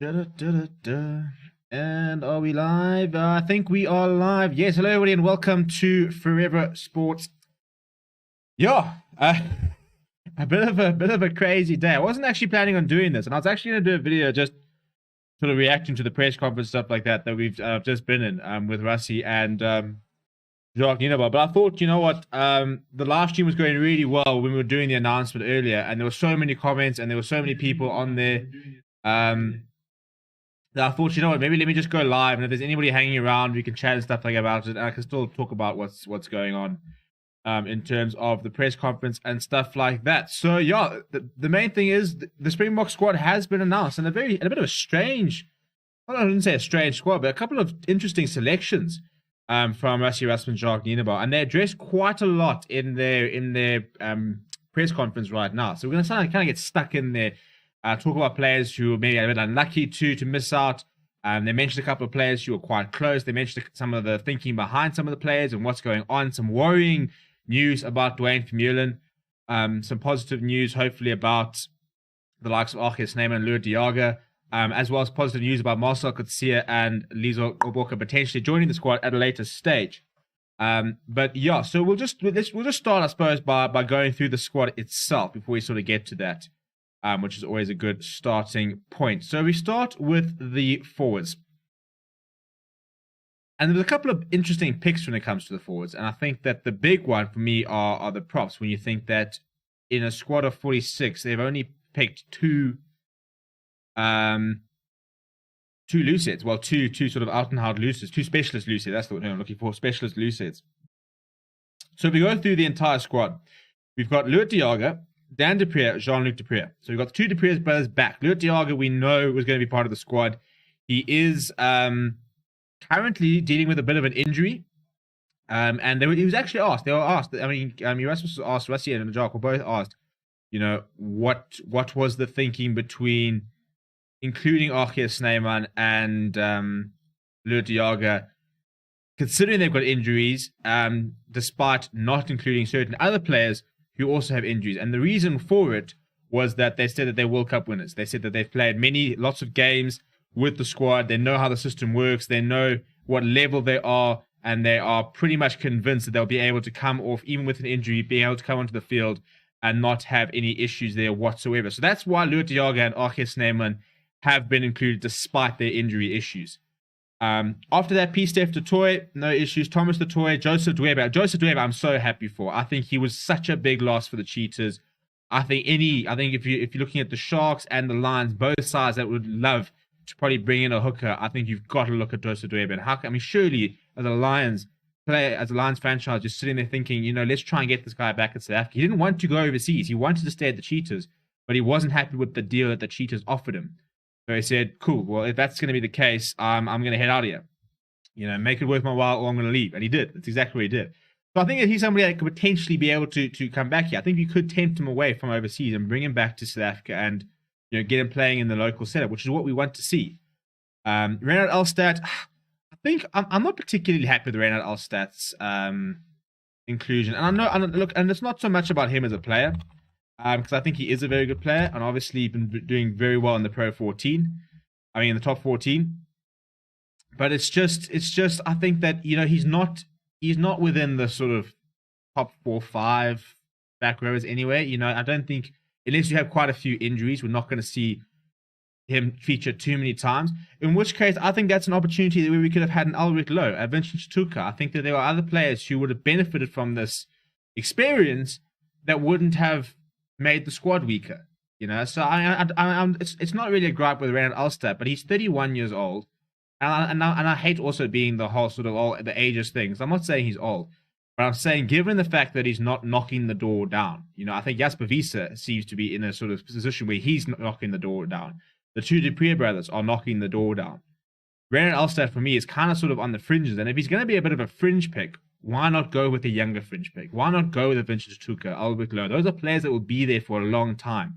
Da-da-da-da-da. And are we live? I think we are live. Yes, hello everybody and welcome to Forever Sports. Yeah, a bit of a crazy day. I wasn't actually planning on doing this, and I was actually going to do a video just sort of reacting to the press conference stuff like that we've just been in with Russi and Jacques Nienaber. But I thought, you know what, the live stream was going really well when we were doing the announcement earlier, and there were so many comments and there were so many people on there. I thought, you know what, maybe let me just go live, and if there's anybody hanging around, we can chat and stuff like about it, and I can still talk about what's going on in terms of the press conference and stuff like that. So yeah, the main thing is the Springbok squad has been announced, and a bit of a strange, well, I wouldn't say a strange squad, but a couple of interesting selections from Rassie Erasmus, Jacques Nienaber, and they address quite a lot in their press conference right now. So we're going to kind of get stuck in there. Talk about players who maybe a bit unlucky to miss out. They mentioned a couple of players who were quite close. They mentioned some of the thinking behind some of the players and what's going on. Some worrying news about VERMEULEN. Some positive news, hopefully, about the likes of Alton Yankees and Lood de Jager, as well as positive news about Marcel Coetzee and Lizo Gqoboka potentially joining the squad at a later stage. But yeah, so we'll just start, I suppose, by going through the squad itself before we sort of get to that. Which is always a good starting point. So we start with the forwards. And there's a couple of interesting picks when it comes to the forwards. And I think that the big one for me are the props. When you think that in a squad of 46, they've only picked two loose heads. Well, two sort of out and out loose heads. Two specialist loose heads. That's the word I'm looking for. Specialist loose heads. So if we go through the entire squad, we've got Lood de Jager, Dan du Preez, Jean-Luc du Preez. So we've got the two du Preez brothers back. Lood de Jager, we know, was going to be part of the squad. He is currently dealing with a bit of an injury. And he was actually asked. They were asked. I mean, Erasmus was asked, Russi and Jacques were both asked, you know, what was the thinking between including Archie Snyman and Lood de Jager, considering they've got injuries, despite not including certain other players who also have injuries. And the reason for it was that they said that they're World Cup winners. They said that they've played lots of games with the squad. They know how the system works. They know what level they are. And they are pretty much convinced that they'll be able to come off, even with an injury, being able to come onto the field and not have any issues there whatsoever. So that's why Lood de Jager and Archie Snyman have been included despite their injury issues. After that, P-Steph du Toit, no issues. Thomas du Toit, Joseph Dweba, I'm so happy for. I think he was such a big loss for the Cheetahs. I think if you're looking at the Sharks and the Lions, both sides that would love to probably bring in a hooker, I think you've got to look at Joseph Dweba. And surely as a Lions player, as a Lions franchise, just sitting there thinking, you know, let's try and get this guy back in South Africa. He didn't want to go overseas. He wanted to stay at the Cheetahs, but he wasn't happy with the deal that the Cheetahs offered him. So he said, cool, well, if that's going to be the case, I'm going to head out of here. You know, make it worth my while or I'm going to leave. And he did. That's exactly what he did. So I think that he's somebody that could potentially be able to come back here. I think you could tempt him away from overseas and bring him back to South Africa and, you know, get him playing in the local setup, which is what we want to see. Reynard Elstad, I think I'm not particularly happy with Reynard Elstad's inclusion. And and it's not so much about him as a player. Because I think he is a very good player, and obviously been doing very well in the Pro 14. I mean, in the top 14. But it's just I think that, you know, he's not within the sort of top 4, 5 back rowers anyway. You know, I don't think, unless you have quite a few injuries, we're not going to see him feature too many times. In which case, I think that's an opportunity where we could have had an Ulrich Lowe, a Vincent Tuka. I think that there were other players who would have benefited from this experience that wouldn't have made the squad weaker, you know. So it's not really a gripe with Reynard Elstad, but he's 31 years old, and I hate also being the whole sort of all the ages things. I'm not saying he's old, but I'm saying given the fact that he's not knocking the door down, you know, I think Jasper Wiese seems to be in a sort of position where he's not knocking the door down. The two du Preez brothers are knocking the door down. Reynard Elstad for me is kind of sort of on the fringes, and if he's going to be a bit of a fringe pick, why not go with a younger fringe pick? Why not go with a Vincent Tuka, Ulrich Lowe? Those are players that will be there for a long time.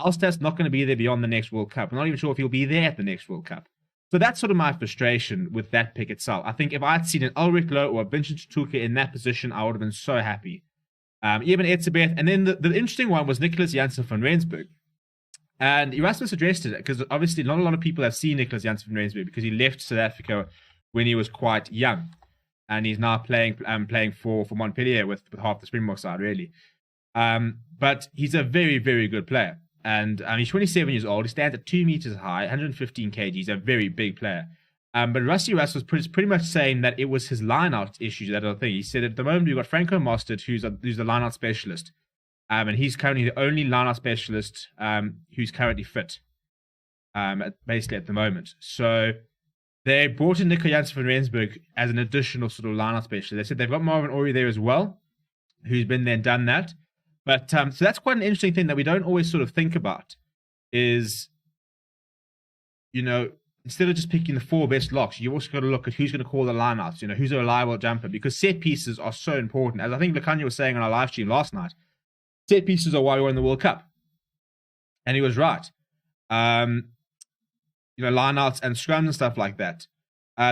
Elstad's not going to be there beyond the next World Cup. I'm not even sure if he'll be there at the next World Cup. So that's sort of my frustration with that pick itself. I think if I had seen an Ulrich Lowe or a Vincent Tuka in that position, I would have been so happy. Even Etzebeth. And then the interesting one was Nicholas Janssen van Rensburg. And Erasmus addressed it because obviously not a lot of people have seen Nicholas Janssen van Rensburg because he left South Africa when he was quite young. And he's now playing for Montpellier with half the Springbok side, really. But he's a very, very good player. And he's 27 years old. He stands at 2 meters high, 115 kg. He's a very big player. But Rusty Russ was pretty much saying that it was his line-out issues that are the thing. He said at the moment we've got Franco Mostert, who's the line-out specialist. And he's currently the only line-out specialist who's currently fit, basically at the moment. So they brought in Nico Janssen van Rensburg as an additional sort of line-out specialist. They said they've got Marvin Orie there as well, who's been there and done that. But so that's quite an interesting thing that we don't always sort of think about is, instead of just picking the 4 best locks, you also got to look at who's going to call the lineouts, who's a reliable jumper, because set pieces are so important. As I think Lukanya was saying on our live stream last night, set pieces are why we won the World Cup. And he was right. Lineouts and scrums and stuff like that.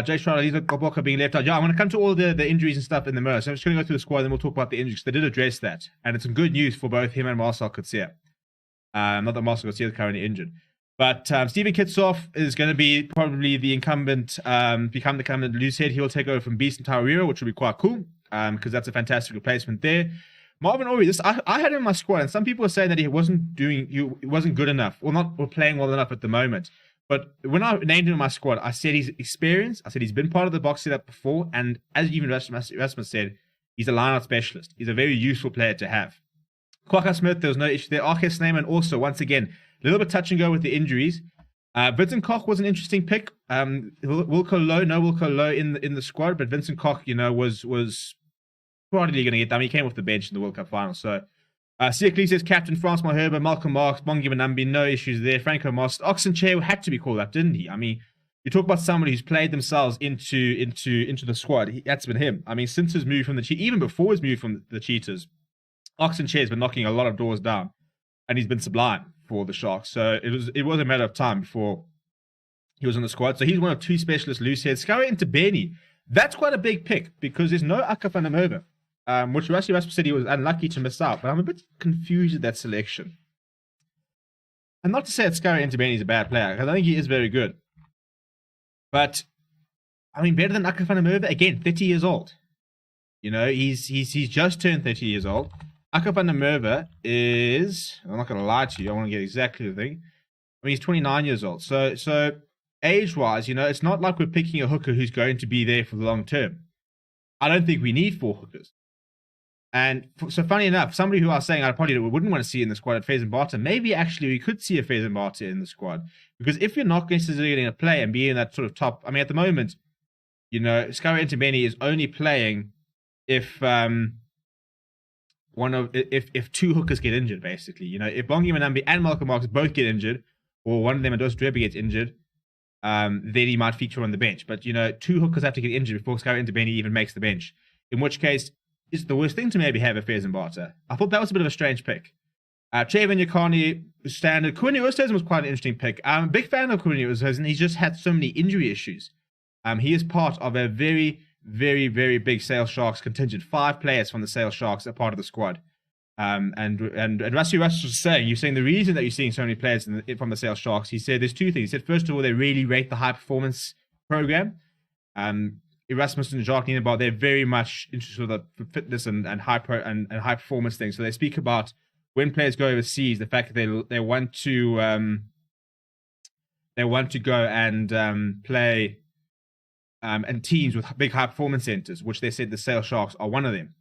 Jay Schreiber, Lisa Koboka being left out. Yeah, I'm going to come to all the injuries and stuff in the mirror. So I'm just going to go through the squad and then we'll talk about the injuries. They did address that. And it's some good news for both him and Marcel Coetzee. Not that Marcel Coetzee is currently injured. But Steven Kitsoff is going to be probably the incumbent, become the incumbent loose head. He'll take over from Beast and Tarawira, which will be quite cool because that's a fantastic replacement there. Marvin Orie, I had him in my squad, and some people were saying that he wasn't good enough, or playing well enough at the moment. But when I named him in my squad, I said he's experienced. I said he's been part of the box setup before, and as even Rasmus said, he's a line-out specialist. He's a very useful player to have. Kwaka Smith, there was no issue there. Arke Snyman also, once again, a little bit touch and go with the injuries. Vincent Koch was an interesting pick. Wilco Low in the squad, but Vincent Koch, was probably going to get done. He came off the bench in the World Cup final. So, Siakli says captain, France Malherbe, Malcolm Marks, Bongi Manambi, no issues there. Franco Most, Oxenchair had to be called up, didn't he? I mean, you talk about somebody who's played themselves into the squad. That's been him. I mean, since his move from the Cheetahs, even before his move from the Cheetahs, Oxenchair's been knocking a lot of doors down, and he's been sublime for the Sharks. So it was a matter of time before he was on the squad. So he's one of 2 specialist loose heads. Scarry into Benny. That's quite a big pick because there's no Akka van der Merwe. Which Rassi Rasmus said he was unlucky to miss out, but I'm a bit confused at that selection. And not to say that Scarry Entebeni is a bad player, because I think he is very good. But, I mean, better than Akka van der Merwe, again, 30 years old. He's just turned 30 years old. Akka van der Merwe is, I'm not going to lie to you, I want to get exactly the thing. I mean, he's 29 years old. So age-wise, it's not like we're picking a hooker who's going to be there for the long term. I don't think we need 4 hookers. And so funny enough, somebody who I was saying I probably wouldn't want to see in the squad at Faison Barter, maybe actually we could see a Faison Barter in the squad. Because if you're not necessarily going to play and be in that sort of top, I mean, at the moment, Scarry Entebeni is only playing if 2 hookers get injured, basically. If Bongi Manambi and Malcolm Marks both get injured, or one of them, Ados Dwebe, gets injured, then he might feature on the bench. But, 2 hookers have to get injured before Scarry Entebeni even makes the bench. In which case, it's the worst thing to maybe have a Faison Barter. I thought that was a bit of a strange pick. Trayvon Yakani, standard. Quinny Oosthuizen was quite an interesting pick. I'm a big fan of Quinny Oosthuizen. He's just had so many injury issues. He is part of a very, very, very big Sale Sharks contingent. 5 players from the Sale Sharks are part of the squad. And Rassi Russ was saying, you're saying the reason that you're seeing so many players from the Sale Sharks, he said there's 2 things. He said, first of all, they really rate the high performance program. Erasmus and Jacques Nienaber, they're very much interested in the fitness and high performance things. So they speak about when players go overseas, the fact that they want to go and play and teams with big high performance centers, which they said the Sale Sharks are one of them.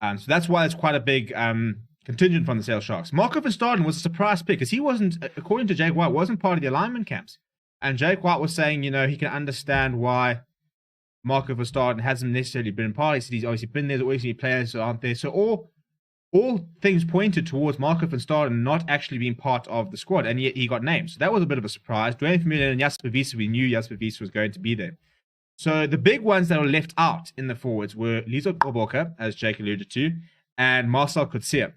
So that's why it's quite a big contingent from the Sale Sharks. Marco Verstappen was a surprise pick because he wasn't, according to Jake White, wasn't part of the alignment camps. And Jake White was saying, he can understand why Marco Verstappen hasn't necessarily been part. He said he's obviously been there. There's always players that aren't there. So all things pointed towards Marco Verstappen not actually being part of the squad, and yet he got named. So that was a bit of a surprise. Dwayne Vermeulen and Jasper Wiese, we knew Jasper Wiese was going to be there. So the big ones that were left out in the forwards were Lizo Koboka, as Jake alluded to, and Marcel Coetzee.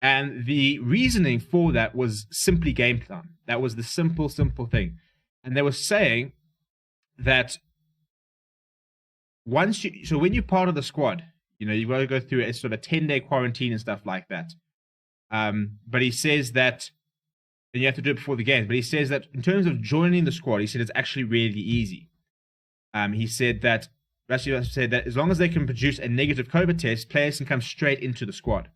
And the reasoning for that was simply game plan. That was the simple thing. And they were saying that when you're part of the squad, you've got to go through a sort of 10-day quarantine and stuff like that. But he says that then you have to do it before the games. But he says that in terms of joining the squad, he said it's actually really easy. He said that as long as they can produce a negative COVID test, players can come straight into the squad.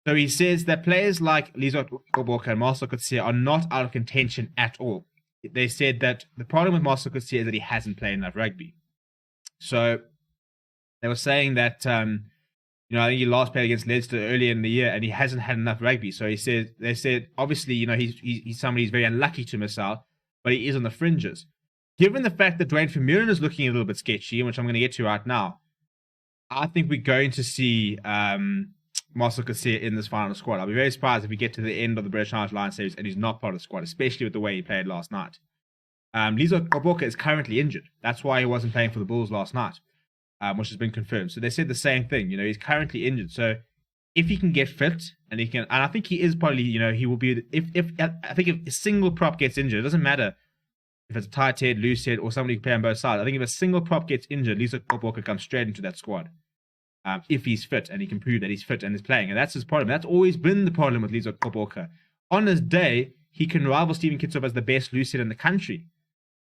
So he says that players like Lizo Gqoboka and Marcel Coetzee are not out of contention at all. They said that the problem with Marcel Coetzee is that he hasn't played enough rugby. So they were saying that, I think he last played against Leicester earlier in the year and he hasn't had enough rugby. So they said, obviously, he's somebody who's very unlucky to miss out, but he is on the fringes. Given the fact that VERMEULEN is looking a little bit sketchy, which I'm going to get to right now, I think we're going to see Marcel Coetzee in this final squad. I'll be very surprised if we get to the end of the British Lions series and he's not part of the squad, especially with the way he played last night. Lizo Gqoboka is currently injured. That's why he wasn't playing for the Bulls last night, which has been confirmed. So they said the same thing. He's currently injured. So if he can get fit and I think he is probably, he will be. If a single prop gets injured, it doesn't matter if it's a tight head, loose head, or somebody who can play on both sides. I think if a single prop gets injured, Lizo Gqoboka comes straight into that squad. If he's fit and he can prove that he's fit and is playing. And that's his problem. That's always been the problem with Lizo Gqoboka. On his day, he can rival Stephen Kitshoff as the best loose head in the country.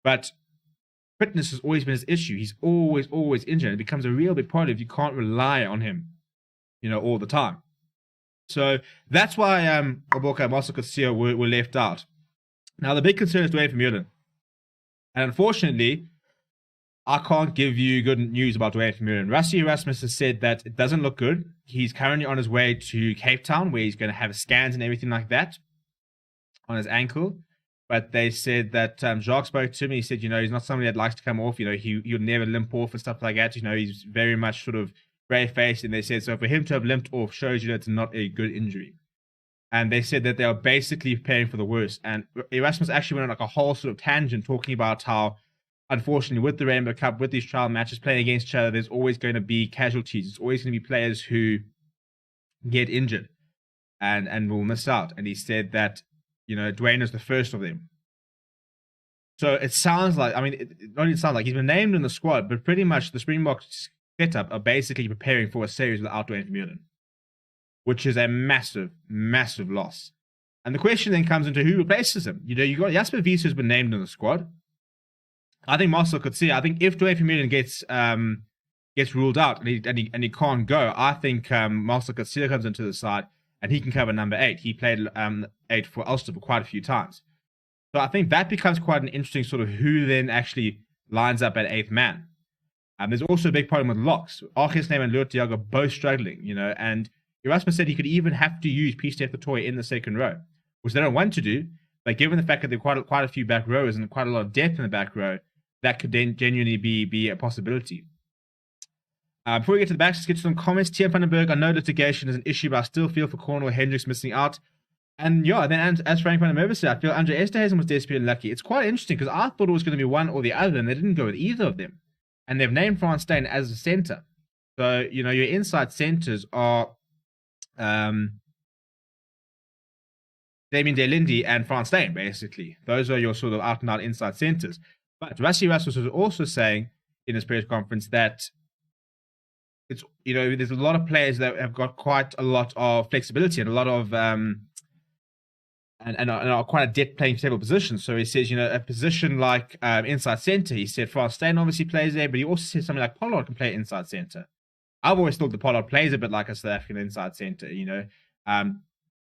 But fitness has always been his issue. He's always injured. It becomes a real big problem if you can't rely on him, all the time. So that's why Gqoboka and Marcel Coetzee were left out. Now, the big concern is VERMEULEN. And unfortunately, I can't give you good news about VERMEULEN. Rassie Erasmus has said that it doesn't look good. He's currently on his way to Cape Town, where he's going to have scans and everything like that on his ankle. But they said that Jacques spoke to him. He said, he's not somebody that likes to come off. He'll never limp off and stuff like that. He's very much sort of brave-faced. And they said, so for him to have limped off shows it's not a good injury. And they said that they are basically preparing for the worst. And Erasmus actually went on a whole sort of tangent talking about how, unfortunately, with the Rainbow Cup, with these trial matches playing against each other, there's always going to be casualties. It's always going to be players who get injured and will miss out. And he said that, Dwayne is the first of them. So it sounds like, it not even sounds like he's been named in the squad, but pretty much the Springbok setup are basically preparing for a series without VERMEULEN, which is a massive, massive loss. And the question then comes into who replaces him. You got Jasper Wiese who's been named in the squad. I think Marcel Coetzee. I think if VERMEULEN gets ruled out and he can't go, I think Marcel Coetzee comes into the side and he can cover number 8. He played 8 for Ulster for quite a few times. So I think that becomes quite an interesting sort of who then actually lines up at 8th man. There's also a big problem with locks. Argesname and Loet are both struggling, and Erasmus said he could even have to use P-Steph Toy in the second row, which they don't want to do. But given the fact that there are quite a few back rowers and quite a lot of depth in the back row, that could then genuinely be a possibility. Before we get to the backs, let's get to some comments. Tian van den Berg, I know litigation is an issue, but I still feel for Cornwall Hendricks missing out. And then as Frank van der Merwe said, I feel Andre Esterhuizen was desperately unlucky. It's quite interesting because I thought it was going to be one or the other, and they didn't go with either of them. And they've named Frans Steyn as a centre. So, your inside centres are Damien Delindi and Frans Steyn, basically. Those are your sort of out-and-out inside centres. But Rassie Erasmus was also saying in his press conference that it's there's a lot of players that have got quite a lot of flexibility and a lot of and are quite adept playing stable positions. So he says, a position like inside centre, he said Frans Steyn obviously plays there, but he also said something like Pollard can play inside centre. I've always thought the Pollard plays a bit like a South African inside centre, South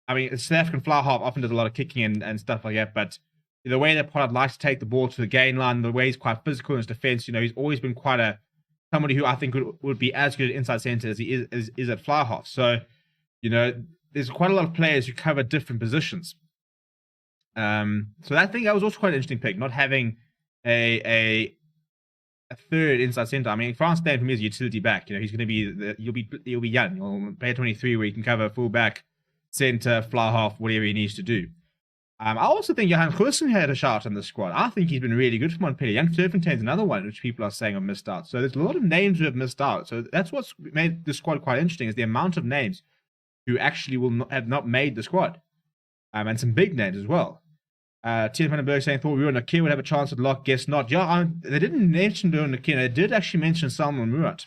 African fly half often does a lot of kicking and stuff like that, but the way that Pollard likes to take the ball to the gain line, the way he's quite physical in his defence, he's always been quite somebody who I think would be as good at inside centre as he is at fly half. So, there's quite a lot of players who cover different positions. So I think that was also quite an interesting pick, not having a third inside centre. Frans Steyn for me is a utility back. He's going to be he'll be young. He'll play 23 where he can cover full back, centre, fly half, whatever he needs to do. I also think Johan Goosen had a shout in the squad. I think he's been really good for Montpellier. Young Turfentaine's another one which people are saying have missed out. So there's a lot of names who have missed out. So that's what's made the squad quite interesting, is the amount of names who actually have not made the squad. And some big names as well. Tian van den Berg saying, thought Ruan Nakir would have a chance at lock, guess not. Yeah, they didn't mention Ruan Nakir. They did actually mention Salman Murat,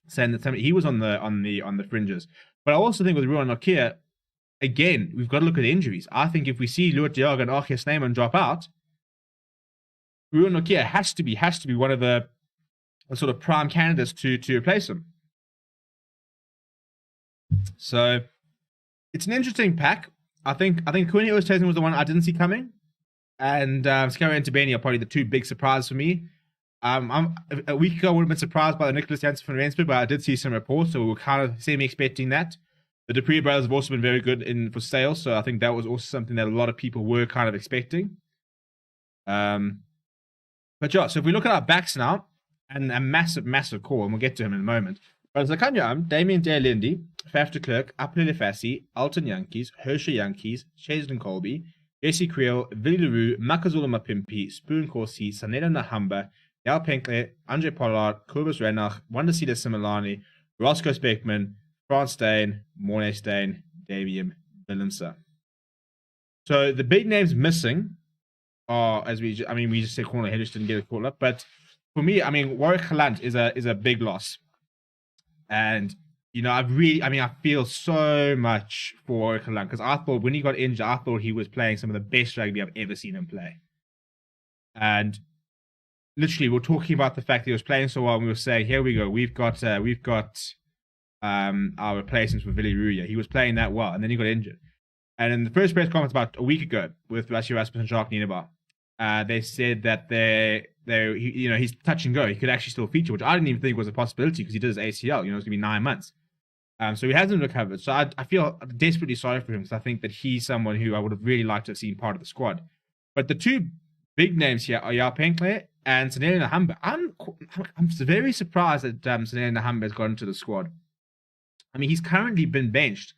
saying that he was on the fringes. But I also think with Ruan Nakir, again, we've got to look at injuries. I think if we see Loet de Jager and Archie Snyman drop out, Ruben Nokia has to be one of the sort of prime candidates to replace him. So it's an interesting pack. I think Quinny Oosthuizen was the one I didn't see coming, and Scarra and Tabeni are probably the two big surprises for me. A week ago I would have been surprised by the Nicholas Jansen from Rensburg, but I did see some reports, so we were kind of semi-expecting that. The Dupree brothers have also been very good for sales, so I think that was also something that a lot of people were kind of expecting. But yeah, so if we look at our backs now, and a massive, massive call, and we'll get to him in a moment. But Zakanya, Damien De Lindy, Faf de Klerk, Apelele Fassi, Alton Yankees, Herscher Yankees, Cheslin Colby, Jesse Creel, Willie Leroux, Makazula Mapimpi, Spoon Corsi, Sanela Nahamba, Jal Penkle, Andre Pollard, Kobus Renach, Wandesida Similani, Roscoe Speckman, Frans Steyn, Morne Steyn, Damian Willemse. So the big names missing are, we just said Cornel Hendricks didn't get a call up, but for me, Warwick Gelant is a big loss. And, I feel so much for Warwick Gelant, because I thought when he got injured, I thought he was playing some of the best rugby I've ever seen him play. And literally, we're talking about the fact that he was playing so well, and we were saying, here we go, we've got our replacements for Willie Leroux. He was playing that well, and then he got injured. And in the first press conference about a week ago with Rassie Rasmussen and Jacques Nienaber, they said that he's touch and go. He could actually still feature, which I didn't even think was a possibility because he did his ACL. It's going to be 9 months. So he hasn't recovered. So I feel desperately sorry for him because I think that he's someone who I would have really liked to have seen part of the squad. But the two big names here are Jal Penkle and Sanele Nahamba. I'm very surprised that Sanele Nahamba has got into the squad. He's currently been benched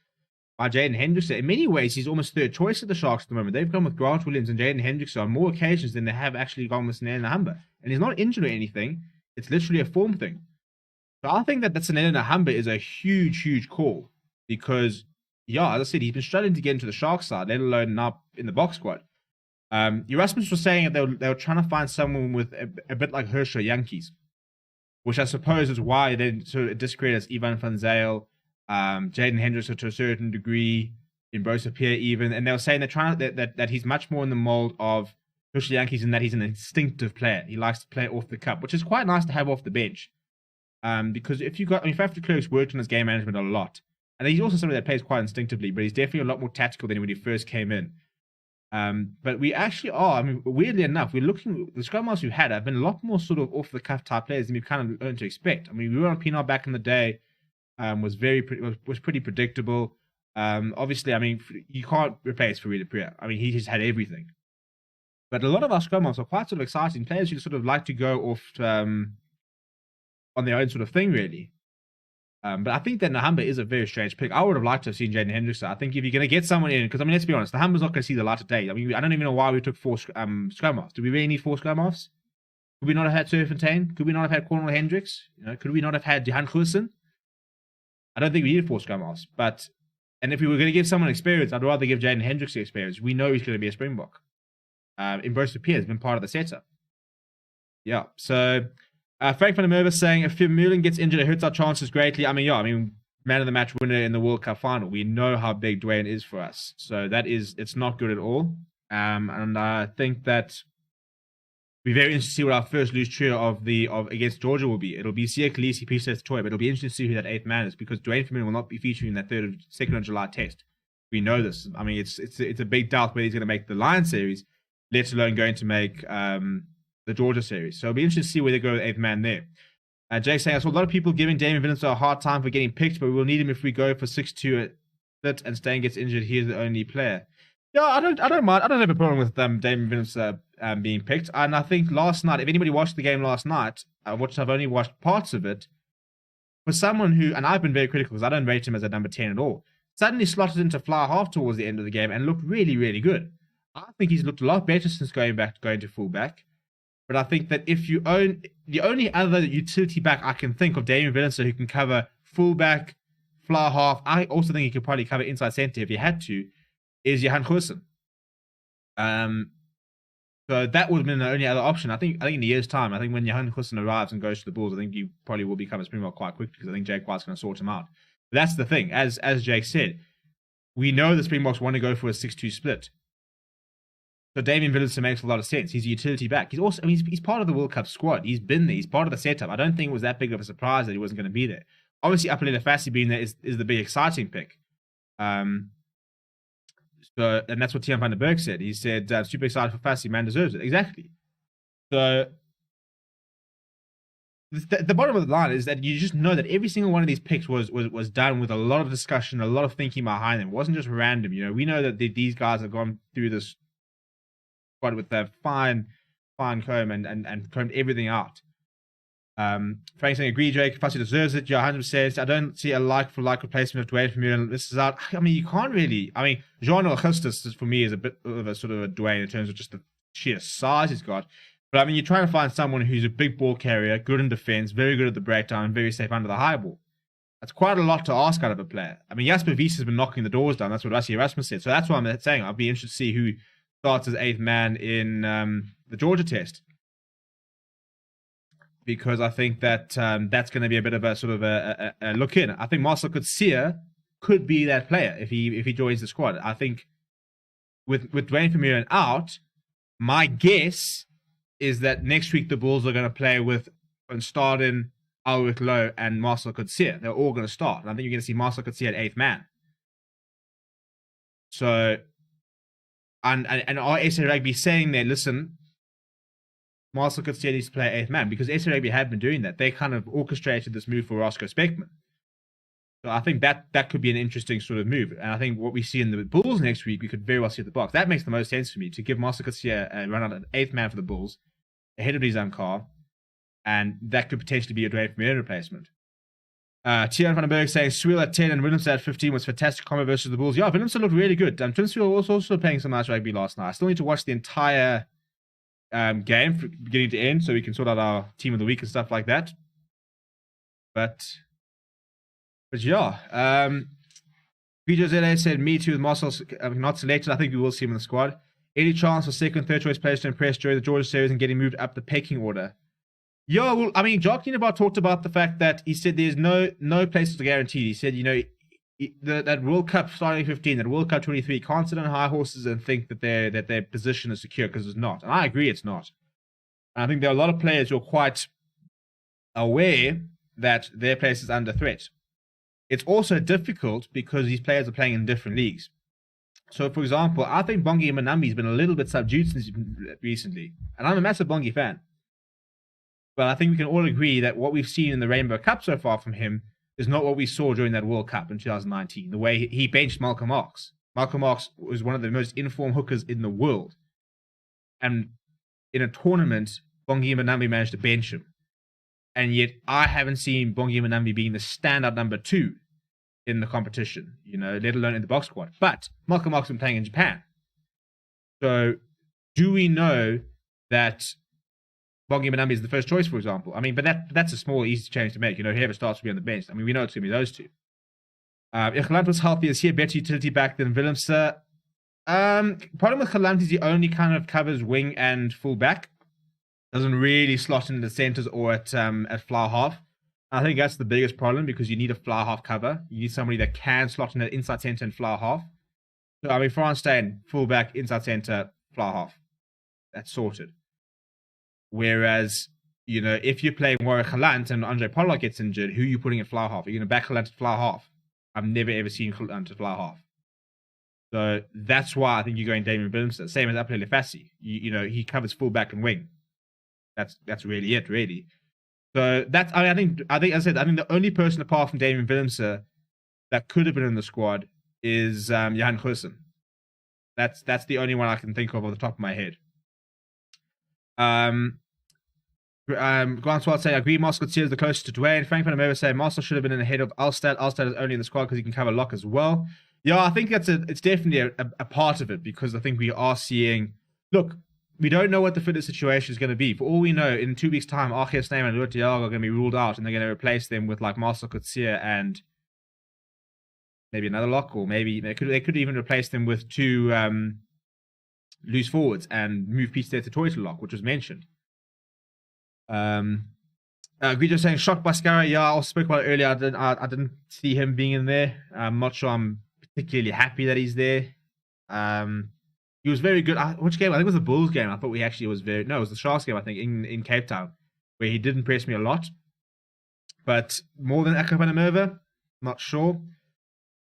by Jaden Hendricks. In many ways, he's almost third choice at the Sharks at the moment. They've gone with Grant Williams and Jaden Hendricks on more occasions than they have actually gone with Sanele Nahamba. And he's not injured or anything. It's literally a form thing. So I think that Sanele Nahamba is a huge, huge call. Because, as I said, he's been struggling to get into the Sharks side, let alone now in the box squad. Erasmus was saying that they were trying to find someone with a bit like Herscher Yankees. Which I suppose is why they sort of discredit Ivan van Zyl, Jaden Hendricks to a certain degree, in Brosa Pierre even, and they were saying they're trying that he's much more in the mold of Herscher Yankees in that he's an instinctive player. He likes to play off the cup, which is quite nice to have off the bench. Because if you got, Faf de Klerk's worked on his game management a lot, and he's also somebody that plays quite instinctively, but he's definitely a lot more tactical than when he first came in. But we actually are, weirdly enough, we're looking, the scrum masters we've had have been a lot more sort of off the cuff type players than we've kind of learned to expect. We were on Pienaar back in the day. Was pretty predictable. Obviously, you can't replace Farid Priya. He just had everything. But a lot of our scrum masters are quite sort of exciting players who sort of like to go off on their own sort of thing, really. But I think that Nahamba is a very strange pick. I would have liked to have seen Jaden Hendricks. I think if you're going to get someone in, because let's be honest, Nahamba's not going to see the light of day. I don't even know why we took 4 scrum halves. Do we really need 4 scrum halves? Could we not have had Surfontaine? Could we not have had Cornel Hendricks? Could we not have had Johan Goosen? I don't think we needed 4 scrum halves. And if we were going to give someone experience, I'd rather give Jaden Hendricks the experience. We know he's going to be a Springbok. Brosa Pierre has been part of the setup. Yeah, so Frank van der Merwe saying, if VERMEULEN gets injured, it hurts our chances greatly. Man of the match winner in the World Cup final. We know how big Dwayne is for us. So it's not good at all. And I think that it'll be very interesting to see what our first loose trio of against Georgia will be. It'll be Sia Khaleesi, Peter Toy, but it'll be interesting to see who that 8th man is because Dwayne VERMEULEN will not be featuring in that 2nd of July test. We know this. It's a big doubt whether he's going to make the Lions series, let alone going to make the Georgia series. So it'll be interesting to see where they go with 8th man there. Jake saying, I saw a lot of people giving Damien Willemse a hard time for getting picked, but we will need him if we go for 6-2 at and Steyn gets injured. He's the only player. Yeah, I don't mind. I don't have a problem with Damien Willemse being picked. And I think last night, if anybody watched the game last night, which I've only watched parts of it, for someone who, and I've been very critical because I don't rate him as a number 10 at all, suddenly slotted into fly half towards the end of the game and looked really, really good. I think he's looked a lot better since going to fullback. But I think that if you own the only other utility back I can think of, Damien Willemse, who can cover fullback, fly half, I also think he could probably cover inside centre if he had to, is Johan Goosen. So that would have been the only other option. I think in a year's time, I think when Johan Goosen arrives and goes to the Bulls, I think he probably will become a Springbok quite quickly because I think Jake White's going to sort him out. But that's the thing, as Jake said, we know the Springboks want to go for a 6-2 split. So Damian Willemse makes a lot of sense. He's a utility back. He's also, I mean, he's part of the World Cup squad. He's been there. He's part of the setup. I don't think it was that big of a surprise that he wasn't going to be there. Obviously, Apalele Fassi being there is the big exciting pick. And that's what Tiaan van der Berg said. He said, super excited for Fassi, man deserves it. Exactly. So the bottom of the line is that you just know that every single one of these picks was done with a lot of discussion, a lot of thinking behind them. It wasn't just random. You know, we know that these guys have gone through this squad with their fine comb and combed everything out. Frank saying, agree, Jake. Fassi deserves it. Yeah, 100%. I don't see a like-for-like replacement of Dwayne Vermeulen. This is out. I mean, you can't really. I mean, Jean Augustus, for me, is a bit of a sort of a Dwayne in terms of just the sheer size he's got. But I mean, you're trying to find someone who's a big ball carrier, good in defense, very good at the breakdown, and very safe under the high ball. That's quite a lot to ask out of a player. I mean, Jasper Wiese has been knocking the doors down. That's what Rassie Erasmus said. So that's why I'm saying I'll be interested to see who starts as 8th man in the Georgia test. Because I think that that's going to be a bit of a sort of a look in. I think Marcel Coetzee could be that player if he joins the squad. I think with Dwayne Vermeulen out, my guess is that next week the Bulls are going to play with Van Staden, Alwick Lowe, and Marcel Coetzee. They're all going to start. And I think you're going to see Marcel Coetzee at 8th man. So, and are SA Rugby saying there, listen, Marcel Coetzee needs to play 8th man, because SA Rugby had been doing that. They kind of orchestrated this move for Roscoe Speckman. So I think that could be an interesting sort of move. And I think what we see in the Bulls next week, we could very well see at the Box. That makes the most sense for me, to give Marcel Coetzee a run out at 8th man for the Bulls, ahead of Nizam Carr, and that could potentially be a Dwayne Vermeulen replacement. Tiaan van den Berg saying, Swiel at 10 and Willemse at 15 was fantastic combo versus the Bulls. Yeah, Willemse looked really good. Tim Swiel was also playing some nice rugby last night. I still need to watch the entire game from beginning to end, so we can sort out our team of the week and stuff like that. But yeah, Peter Zele said, me too with Marcel not selected. I think we will see him in the squad. Any chance for second, third choice players to impress during the Georgia series and getting moved up the pecking order? Yeah, well, I mean, Jock Nienaber talked about the fact that he said there's no places to guarantee. He said, you know, that World Cup starting 15, that World Cup 23, can't sit on high horses and think that their position is secure, because it's not. And I agree, it's not. And I think there are a lot of players who are quite aware that their place is under threat. It's also difficult because these players are playing in different leagues. So, for example, I think Bongi Mbonambi's been a little bit subdued recently. And I'm a massive Bongi fan. But I think we can all agree that what we've seen in the Rainbow Cup so far from him is not what we saw during that World Cup in 2019. The way he benched Malcolm Marx. Malcolm Marx was one of the most informed hookers in the world. And in a tournament, Bongi Mbonambi managed to bench him. And yet, I haven't seen Bongi Mbonambi being the standout number 2 in the competition, you know, let alone in the box squad. But Malcolm Marx has been playing in Japan. So, do we know that Bongi Mbonambi is the first choice, for example? I mean, but that's a small, easy change to make. You know, whoever starts will be on the bench. I mean, we know it's going to be those two. If Galant was healthy, is he a better utility back than Willemse? Problem with Galant is he only kind of covers wing and full back. Doesn't really slot in the centers or at fly half. I think that's the biggest problem, because you need a fly half cover. You need somebody that can slot in at inside center and fly half. So, I mean, Frans Steyn, full back, inside center, fly half. That's sorted. Whereas, you know, if you're playing Warwick Galant and Andre Pollard gets injured, who are you putting at fly half? Are you going to back Galant at fly half? I've never ever seen Galant at fly half. So that's why I think you're going Damian Willemse. Same as Apalele Fassi. You know, he covers full back and wing. That's really it, really. So that's, I think as I said, I think the only person apart from Damian Willemse that could have been in the squad is Johan Goosen. That's the only one I can think of off the top of my head. Grant Swart say, I agree, Marcel Coetzee is the closest to Dwayne. Frank van der Merwe say, Marcel should have been ahead of Alstad. Alstad is only in the squad because he can cover lock as well. Yeah, I think it's definitely a part of it, because I think we are seeing, look, we don't know what the fitness situation is going to be. For all we know, in 2 weeks' time, Archie Sneem and Loet Diago are going to be ruled out, and they're going to replace them with like Marcel Coetzee and maybe another lock, or maybe they could even replace them with 2 loose forwards and move Peter to Toy to lock, which was mentioned. Guido saying, shocked by Scarra. Yeah, I also spoke about it earlier. I didn't see him being in there. I'm not sure I'm particularly happy that he's there. He was very good. Which game? I think it was the Bulls game. I thought it was the Sharks game, I think, in Cape Town, where he did impress me a lot. But more than Akapanamova, not sure.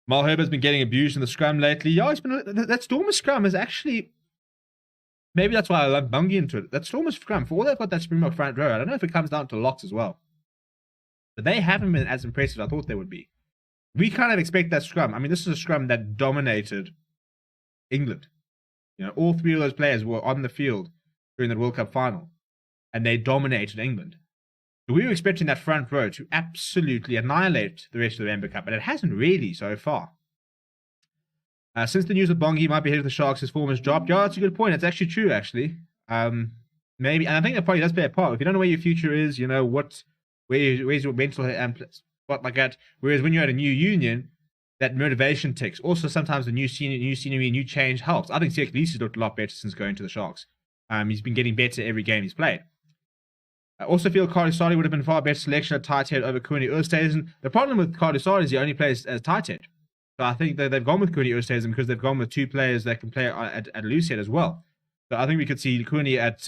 Mal Herbert's been getting abused in the scrum lately. Yeah, that Stormer scrum is actually... Maybe that's why I love Bungie into it. That Stormer scrum, for all they've got that Springbok front row, I don't know if it comes down to locks as well. But they haven't been as impressive as I thought they would be. We kind of expect that scrum. I mean, this is a scrum that dominated England. You know, all three of those players were on the field during the World Cup final, and they dominated England. So we were expecting that front row to absolutely annihilate the rest of the Amber Cup, but it hasn't really so far. Since the news of Bongi might be headed to the Sharks, his form has dropped. Yeah, that's a good point. It's actually true, actually. Maybe, and I think that probably does play a part. If you don't know where your future is, you know, where's your mental and spot like that. Whereas when you're at a new union, that motivation ticks. Also, sometimes the new scenery, new change helps. I think Siak Lee's looked a lot better since going to the Sharks. He's been getting better every game he's played. I also feel Kardasari would have been far better selection at tight head over Cooney Oosthuizen. The problem with Kardasari is he only plays as tight head. So I think that they've gone with Cooney Oosthuizen because they've gone with two players that can play at loose head as well. So I think we could see Cooney at...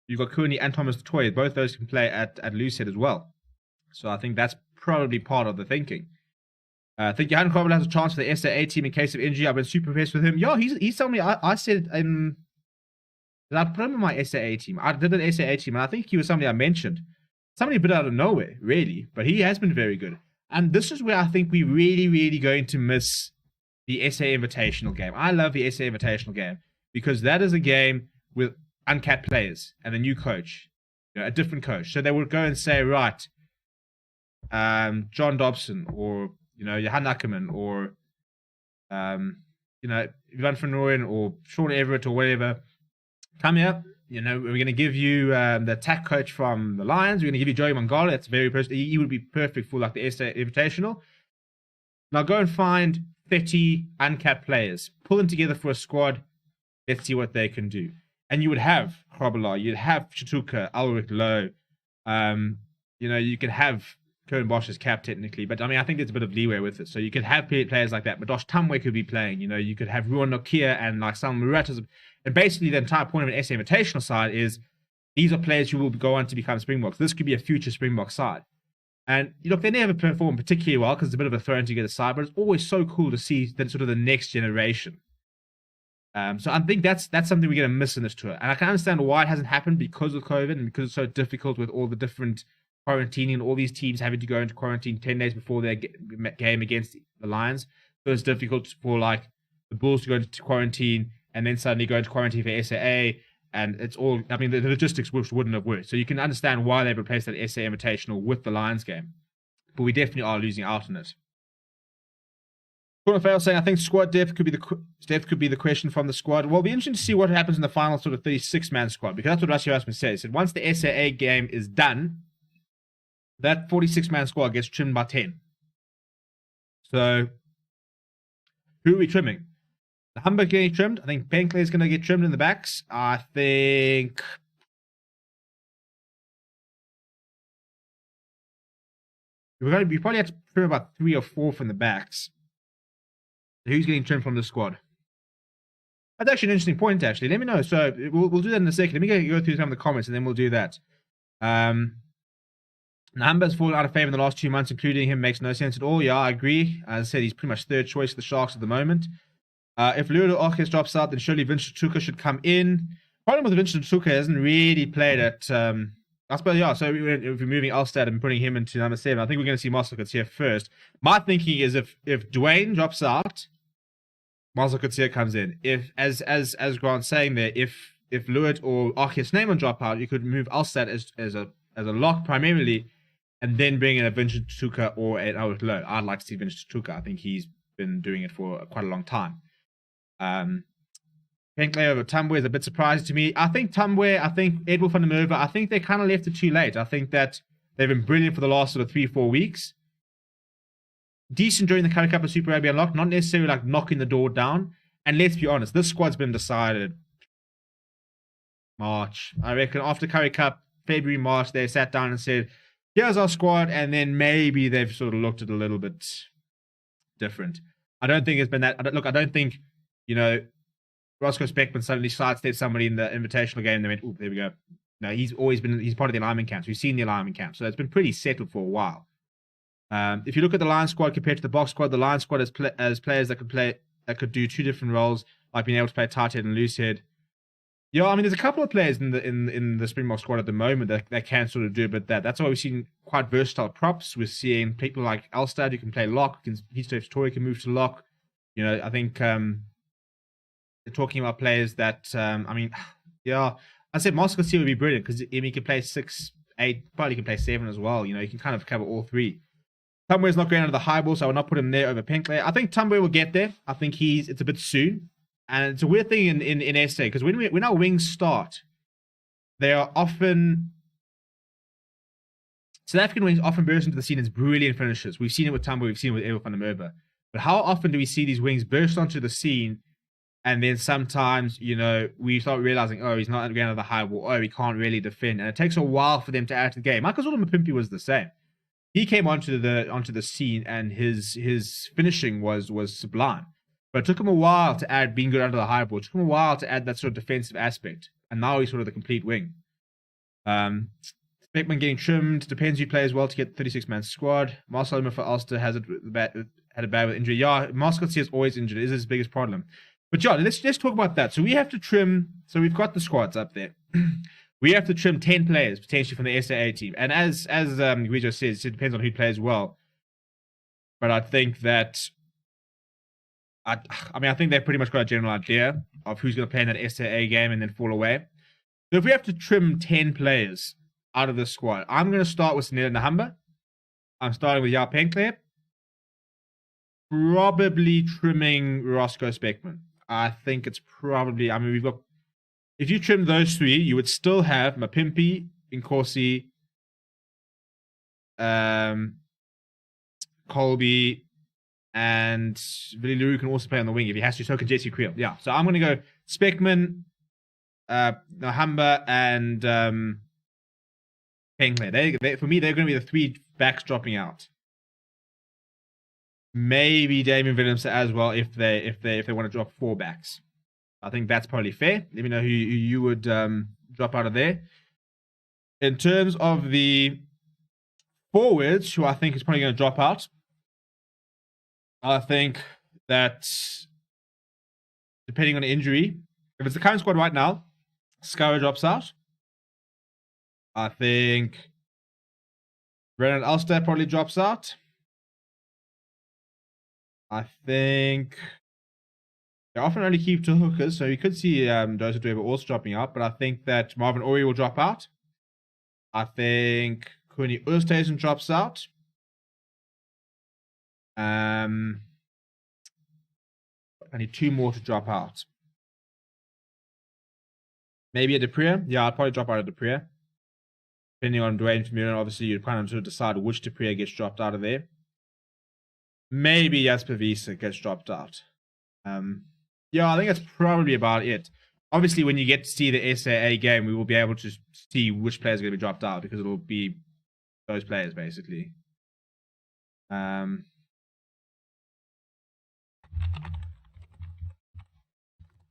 you've got Cooney and Thomas Toy. Both those can play at loose head as well. So I think that's probably part of the thinking. I think Johan Kobel has a chance for the SAA team in case of injury. I've been super impressed with him. Yeah, he's somebody I said... that I put him in my SAA team. I did an SAA team, and I think he was somebody I mentioned. Somebody a bit out of nowhere, really. But he has been very good. And this is where I think we're really, really going to miss the SA Invitational game. I love the SA Invitational game because that is a game with uncapped players and a new coach, you know, a different coach. So they would go and say, right, John Dobson or, you know, Johan Ackerman or, you know, Ivan van Rooyen or Sean Everett or whatever. Come here. You know, we're going to give you the attack coach from the Lions. We're going to give you Joey Mangala. That's very personal. He would be perfect for like the SA Invitational. Now go and find 30 uncapped players. Pull them together for a squad. Let's see what they can do. And you would have Krobela. You'd have Chituka, Ulrich Lowe. You know, you could have Kern Bosch as cap technically. But I mean, I think there's a bit of leeway with it. So you could have players like that. Madosh Tamwe could be playing. You know, you could have Ruan Nokia and like Sam Murat. And basically, the entire point of an SA Invitational side is these are players who will go on to become Springboks. This could be a future Springbok side. And look, they never perform particularly well because it's a bit of a thrown together side, but it's always so cool to see that sort of the next generation. So I think that's something we're going to miss in this tour. And I can understand why it hasn't happened because of COVID and because it's so difficult with all the different quarantining and all these teams having to go into quarantine 10 days before their game against the Lions. So it's difficult for like the Bulls to go into quarantine and then suddenly go into quarantine for SAA, and it's all, I mean, the logistics wouldn't have worked. So you can understand why they replaced that SA Invitational with the Lions game. But we definitely are losing out on it. Corner Fail saying, I think squad depth could be the question from the squad. Well, it'll be interesting to see what happens in the final sort of 36-man squad, because that's what Rassi Rasmus said. He said once the SAA game is done, that 46-man squad gets trimmed by 10. So, who are we trimming? The Humber getting trimmed. I think Penkler is going to get trimmed in the backs. I think we probably have to trim about 3 or 4 from the backs. So who's getting trimmed from the squad? That's actually an interesting point, actually. Let me know. So we'll do that in a second. Let me go through some of the comments and then we'll do that. Humber's fallen out of favor in the last 2 months, including him makes no sense at all. Yeah, I agree. As I said, he's pretty much third choice for the Sharks at the moment. If Ludo Orkes drops out, then surely Vincent Tuka should come in. Problem with Vincent Tuka hasn't really played at... I suppose, yeah, so if we're moving Alstad and putting him into number 7, I think we're going to see Marcel here first. My thinking is if Dwayne drops out, Marcel Coetzee comes in. If, as Grant's saying there, if Ludo or Orkes Neyman drop out, you could move Alstad as a lock primarily, and then bring in a Vincent Tuka or an Ulrich Lowe. I'd like to see Vincent Tuka. I think he's been doing it for quite a long time. Penkler over Tamwe is a bit surprising to me. I think Edward van der Merwe, I think they kind of left it too late. I think that they've been brilliant for the last sort of 3-4 weeks. Decent during the Currie Cup and Super Rugby Unlocked, not necessarily like knocking the door down. And let's be honest, this squad's been decided March. I reckon after Currie Cup, February, March, they sat down and said, here's our squad, and then maybe they've sort of looked at it a little bit different. I don't think it's been that. I don't think, you know, Roscoe Speckman suddenly sidestepped somebody in the invitational game and they went, oh, there we go. No, he's part of the alignment camps. We've seen the alignment camp. So it's been pretty settled for a while. If you look at the Lions squad compared to the Box squad, the Lions squad as players that could do two different roles, like being able to play tight head and loose head. Yeah, I mean, there's a couple of players in the Springbok squad at the moment that can sort of do a bit that. That's why we've seen quite versatile props. We're seeing people like Elstad who can play lock, Heathcliff Tory can move to lock. You know, I think they're talking about players that, I mean, yeah, I said Moscow would be brilliant because he can play 6, 8, probably can play 7 as well. You know, he can kind of cover all three. Tumbue's not going under the high ball, so I will not put him there over Penkler. I think Tumbue will get there. I think it's a bit soon. And it's a weird thing in SA, because when our wings start, they are often... South African wings often burst into the scene as brilliant finishers. We've seen it with Tumbue, we've seen it with Evo van der Merwe. But how often do we see these wings burst onto the scene, and then sometimes, you know, we start realizing, oh, he's not going under the high ball, oh, he can't really defend. And it takes a while for them to add to the game. Michael Zulu-Mapimpi was the same. He came onto the scene, and his finishing was sublime. But it took him a while to add being good under the high ball. It took him a while to add that sort of defensive aspect. And now he's sort of the complete wing. Speckman getting trimmed. Depends who plays well to get 36-man squad. Marcel for Ulster had a bad with injury. Yeah, Marcel is always injured. It is his biggest problem. But yeah, let's talk about that. So we have to trim. So we've got the squads up there. We have to trim 10 players potentially from the SAA team. And as Guido says, it depends on who plays well. But I think that... I think they've pretty much got a general idea of who's going to play in that SAA game and then fall away. So if we have to trim 10 players out of the squad, I'm going to start with Sanela Nahamba. I'm starting with Jaap Penkler. Probably trimming Roscoe Speckman. I think it's probably... I mean, we've got... If you trim those three, you would still have Mapimpi, Nkosi, Colby... And Billy Leroux can also play on the wing if he has to. So can Jesse Creel. Yeah. So I'm going to go Speckman, Nahamba, and Penkler. For me, they're going to be the 3 backs dropping out. Maybe Damien Willemse as well if they want to drop 4 backs. I think that's probably fair. Let me know who you would drop out of there. In terms of the forwards, who I think is probably going to drop out. I think that, depending on the injury, if it's the current squad right now, Scarra drops out. I think Brennan Ulster probably drops out. I think they often only keep 2 hookers, so you could see Joseph Dweber also dropping out, but I think that Marvin Ori will drop out. I think Kuni Oosthuizen drops out. I need 2 more to drop out. Maybe a Dupree. Yeah, I'd probably drop out of Dupree. Depending on Dwayne Vermeulen, obviously you'd kind of sort of decide which Dupree gets dropped out of there. Maybe Jasper Wiese gets dropped out. Yeah, I think that's probably about it. Obviously, when you get to see the SAA game, we will be able to see which players are going to be dropped out because it'll be those players basically.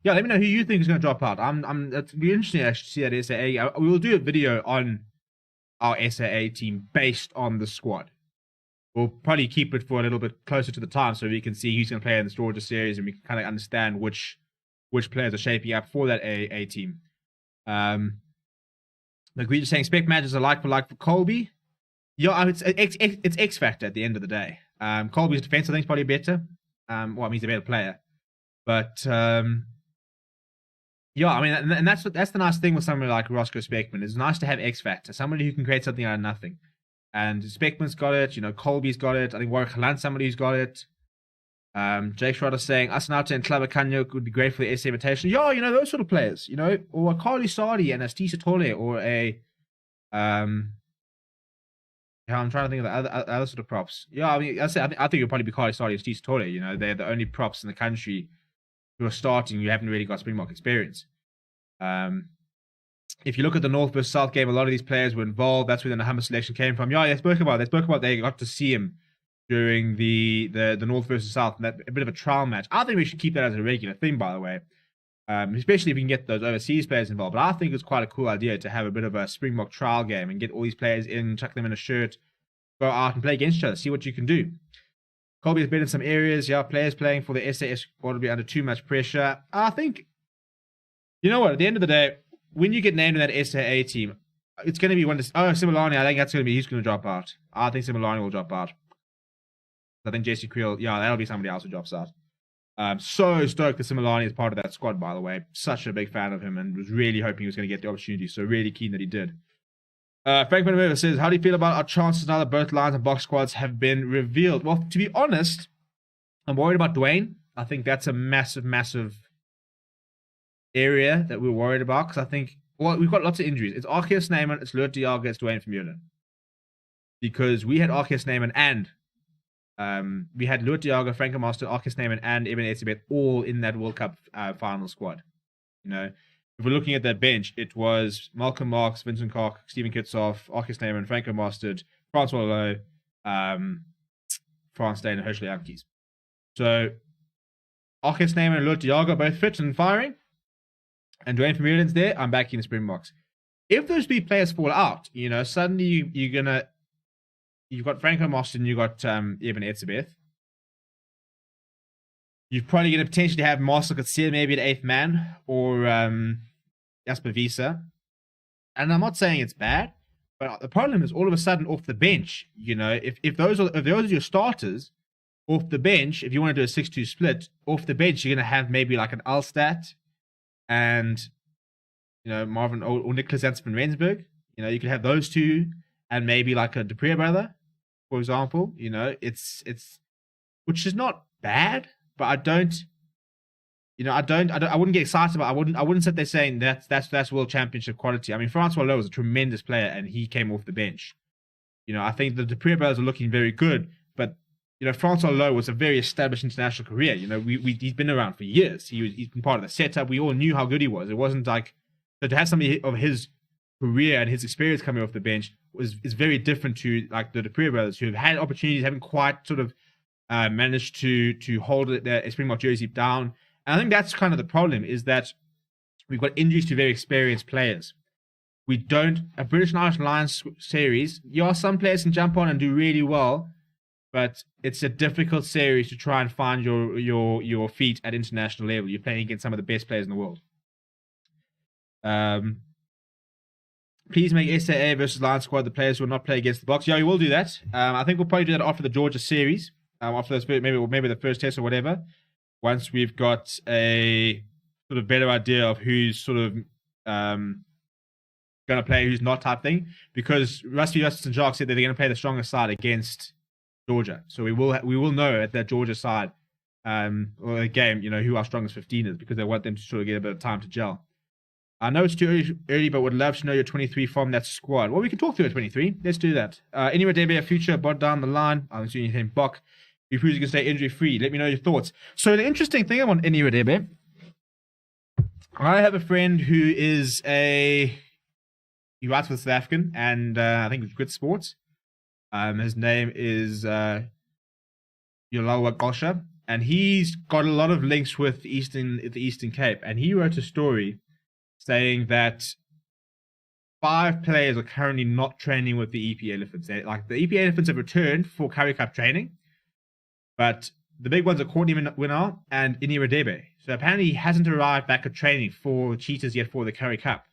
Yeah, let me know who you think is going to drop out. It'll be interesting to actually see that SAA. We will do a video on our SAA team based on the squad. We'll probably keep it for a little bit closer to the time so we can see who's going to play in the Georgia series and we can kind of understand which players are shaping up for that AA team. Agreed saying spec matches are like for Colby. Yeah, it's X factor at the end of the day. Colby's defense I think is probably better. Well, I mean he's a better player, but yeah, I mean, and that's the nice thing with somebody like Roscoe Speckman. It's nice to have X factor, somebody who can create something out of nothing. And Speckman's got it. You know, Colby's got it. I think Warwick Halan's somebody who's got it. Jake Schroeder saying Asanata and Klava Kanyok would be great for the SA invitation. Yeah, you know, those sort of players. You know, or a Carly Sardi and a Stisa Tole or a yeah, I'm trying to think of the other sort of props. Yeah, I mean, I think it'll probably be Carly Sardi and Stisa Tole. You know, they're the only props in the country who are starting. You haven't really got Springbok experience. If you look at the North versus South game, a lot of these players were involved. That's where the Nahamba selection came from. Yeah, they spoke about they got to see him during the North versus South, and that a bit of a trial match. I think we should keep that as a regular thing, by the way. Especially if we can get those overseas players involved. But I think it's quite a cool idea to have a bit of a Springbok trial game and get all these players in, chuck them in a shirt, go out and play against each other, see what you can do. Colby has been in some areas. Yeah, players playing for the SAS squad will be under too much pressure. I think, you know what, at the end of the day, when you get named in that SAA team, it's going to be one to... Oh, Similani, I think that's going to be... He's going to drop out. I think Similani will drop out. I think Jesse Creel, yeah, that'll be somebody else who drops out. So stoked that Similani is part of that squad, by the way. Such a big fan of him and was really hoping he was going to get the opportunity. So really keen that he did. Frank Manamova says, how do you feel about our chances now that both lines and box squads have been revealed? Well, to be honest, I'm worried about Dwayne. I think that's a massive, massive area that we're worried about. Because I think, well, we've got lots of injuries. It's Arceus Neyman, it's Loet de Jager, it's Dwayne Vermeulen. Because we had Arceus Neyman and we had Loet de Jager, Franco Master, Arceus Neyman, and Eben Etzebeth all in that World Cup final squad. You know, if we're looking at that bench, it was Malcolm Marks, Vincent Koch, Stephen Kitsoff, Arceus Neyman, Franco Mostert, Francois Lowe, Frans Steyn, and Herschel Yankees. So Arceus Neyman and Loet de Jager both fit and firing, and Dwayne Vermeulen's there. I'm backing the Springboks. If those three players fall out, you know, suddenly you're gonna. You've got Franco Mostert and you've got Eben Etzebeth. You're probably going to potentially have Marcel Coetzee maybe at 8th man, or Jasper Wiese. And I'm not saying it's bad, but the problem is all of a sudden off the bench, you know, if those are your starters, off the bench, if you want to do a 6-2 split, off the bench you're going to have maybe like an Alstat and, you know, Marvin or Nicholas Janssen van Rensburg. You know, you could have those two and maybe like a Dupree brother, for example. You know, it's which is not bad, but I wouldn't get excited about. I wouldn't sit there saying that's world championship quality. I mean, Francois Lowe was a tremendous player and he came off the bench. You know, I think the Dupree brothers are looking very good, but you know, Francois Lowe was a very established international career. You know, he's been around for years. He's been part of the setup. We all knew how good he was. It wasn't like, so to have somebody of his career and his experience coming off the bench is very different to like the Dupree brothers, who have had opportunities, haven't quite sort of managed to hold their Springbok jersey down. And I think that's kind of the problem, is that we've got injuries to very experienced players. We don't, a British and Irish Lions series, some players can jump on and do really well, but it's a difficult series to try and find your feet at international level. You're playing against some of the best players in the world. Please make SAA versus Lions squad the players who will not play against the Boks. Yeah, we will do that. I think we'll probably do that after the Georgia series, after those, maybe the first test or whatever. Once we've got a sort of better idea of who's sort of going to play, who's not type thing, because Rusty and Jacques said that they're going to play the strongest side against Georgia. So we will know at that Georgia side or the game, you know, who our strongest 15 is, because they want them to sort of get a bit of time to gel. I know it's too early, but would love to know your 23 from that squad. Well, we can talk through a 23. Let's do that. Anyway, there be a future bot down the line. I'm assuming him Bok. If you can stay injury free, let me know your thoughts. So the interesting thing on Anyway, Debe, I have a friend who is he writes for South African, and I think it's Good Sports. His name is Yolawa Gosha, and he's got a lot of links with the Eastern Cape, and he wrote a story saying that 5 players are currently not training with the EP Elephants. The EP Elephants have returned for Currie Cup training, but the big ones are Courtney Winnar and Ini Radebe. So apparently he hasn't arrived back at training for the Cheetahs yet for the Currie Cup,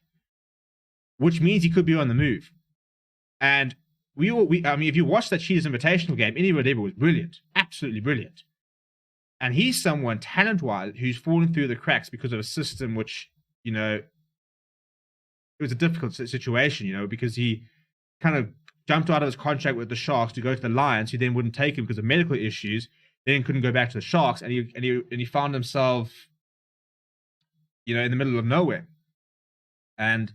which means he could be on the move. And I mean, if you watch that Cheetahs Invitational game, Ini Radebe was brilliant, absolutely brilliant. And he's someone talent-wise who's fallen through the cracks because of a system which, you know, it was a difficult situation, you know, because he kind of jumped out of his contract with the Sharks to go to the Lions, who then wouldn't take him because of medical issues, then couldn't go back to the Sharks, and he found himself, you know, in the middle of nowhere. And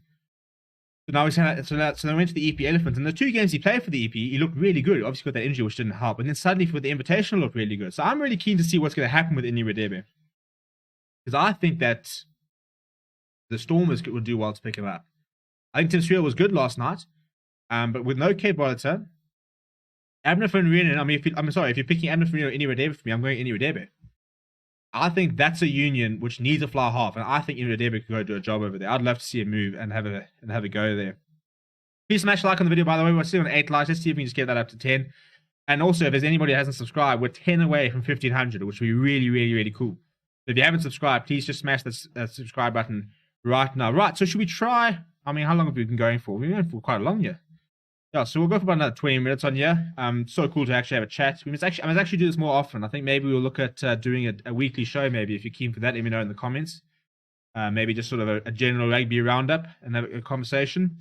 so now so they went to the EP Elephants, and the 2 games he played for the EP, he looked really good. Obviously got that injury, which didn't help, and then suddenly for the Invitational looked really good. So I'm really keen to see what's going to happen with Ini Radebe, because I think that the Stormers would do well to pick him up. I think Tim Sriel was good last night, but with no Kate Bollitter, Abner Vermeulen, I mean, if you're picking Abner Vermeulen or Ini Radebe for me, I'm going Ini Radebe. I think that's a union which needs a fly half, and I think Ini Radebe could go do a job over there. I'd love to see him move and have a go there. Please smash a like on the video, by the way. We're sitting on 8 likes. Let's see if we can just get that up to 10. And also, if there's anybody who hasn't subscribed, we're 10 away from 1,500, which would be really, really, really cool. So if you haven't subscribed, please just smash the subscribe button right now. Right, so should we try? I mean, how long have we been going for? We've been going for quite a long year. Yeah, so we'll go for about another 20 minutes on here. So cool to actually have a chat. I must actually do this more often. I think maybe we'll look at doing a weekly show, maybe, if you're keen for that. Let me know in the comments. Maybe just sort of a general rugby roundup and have a conversation.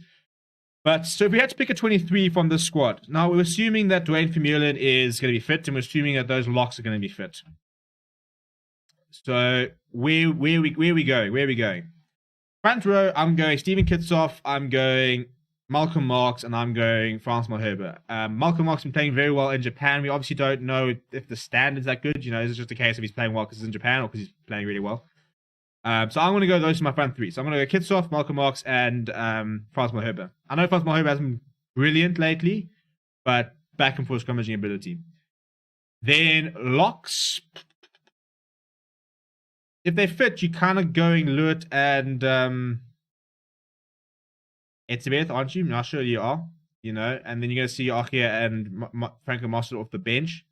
But, so if we had to pick a 23 from this squad, now we're assuming that Duane Vermeulen is going to be fit, and we're assuming that those locks are going to be fit. So, where are we going? Front row, I'm going Steven Kitsoff, I'm going Malcolm Marx, and I'm going Frans Malherbe. Malcolm Marx has been playing very well in Japan. We obviously don't know if the standard's that good. You know, is it just a case of he's playing well because he's in Japan or because he's playing really well? So I'm going to go those to my front three. So I'm going to go Kitsoff, Malcolm Marx, and Frans Malherbe. I know Frans Malherbe hasn't been brilliant lately, but back and forth scrummaging ability. Then locks. If they fit, you're kind of going Lewitt and Etzebeth, aren't you? Not sure you are. You know, and then you're going to see Achia and Franco Mostert off the bench.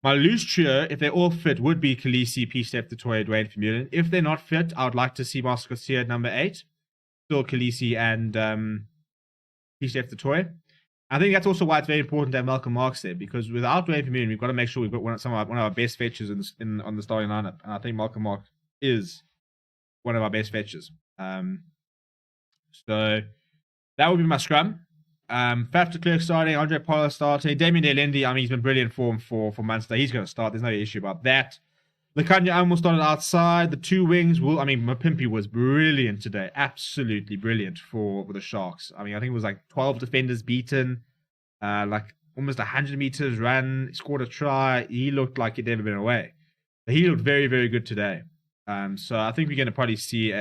My loose trio, if they all fit, would be Khaleesi, P-Step, Toy, Duane Vermeulen. If they're not fit, I would like to see Marcel Garcia at number 8. Still Khaleesi and P-Step, Toy. I think that's also why it's very important to have Malcolm Marx there, because without Duane Vermeulen, we've got to make sure we've got one of our best fetchers on the starting lineup. And I think Malcolm Marx is one of our best fetchers. So that would be my scrum. Faf de Klerk starting, Andre Pollard starting, Damien Delendi, I mean, he's been brilliant form for Munster. He's going to start. There's no issue about that. Lekanya Amo started outside. The two wings, Mapimpi was brilliant today. Absolutely brilliant for the Sharks. I mean, I think it was like 12 defenders beaten, like almost 100 meters run, he scored a try. He looked like he'd never been away. He looked very, very good today. So I think we're going to probably see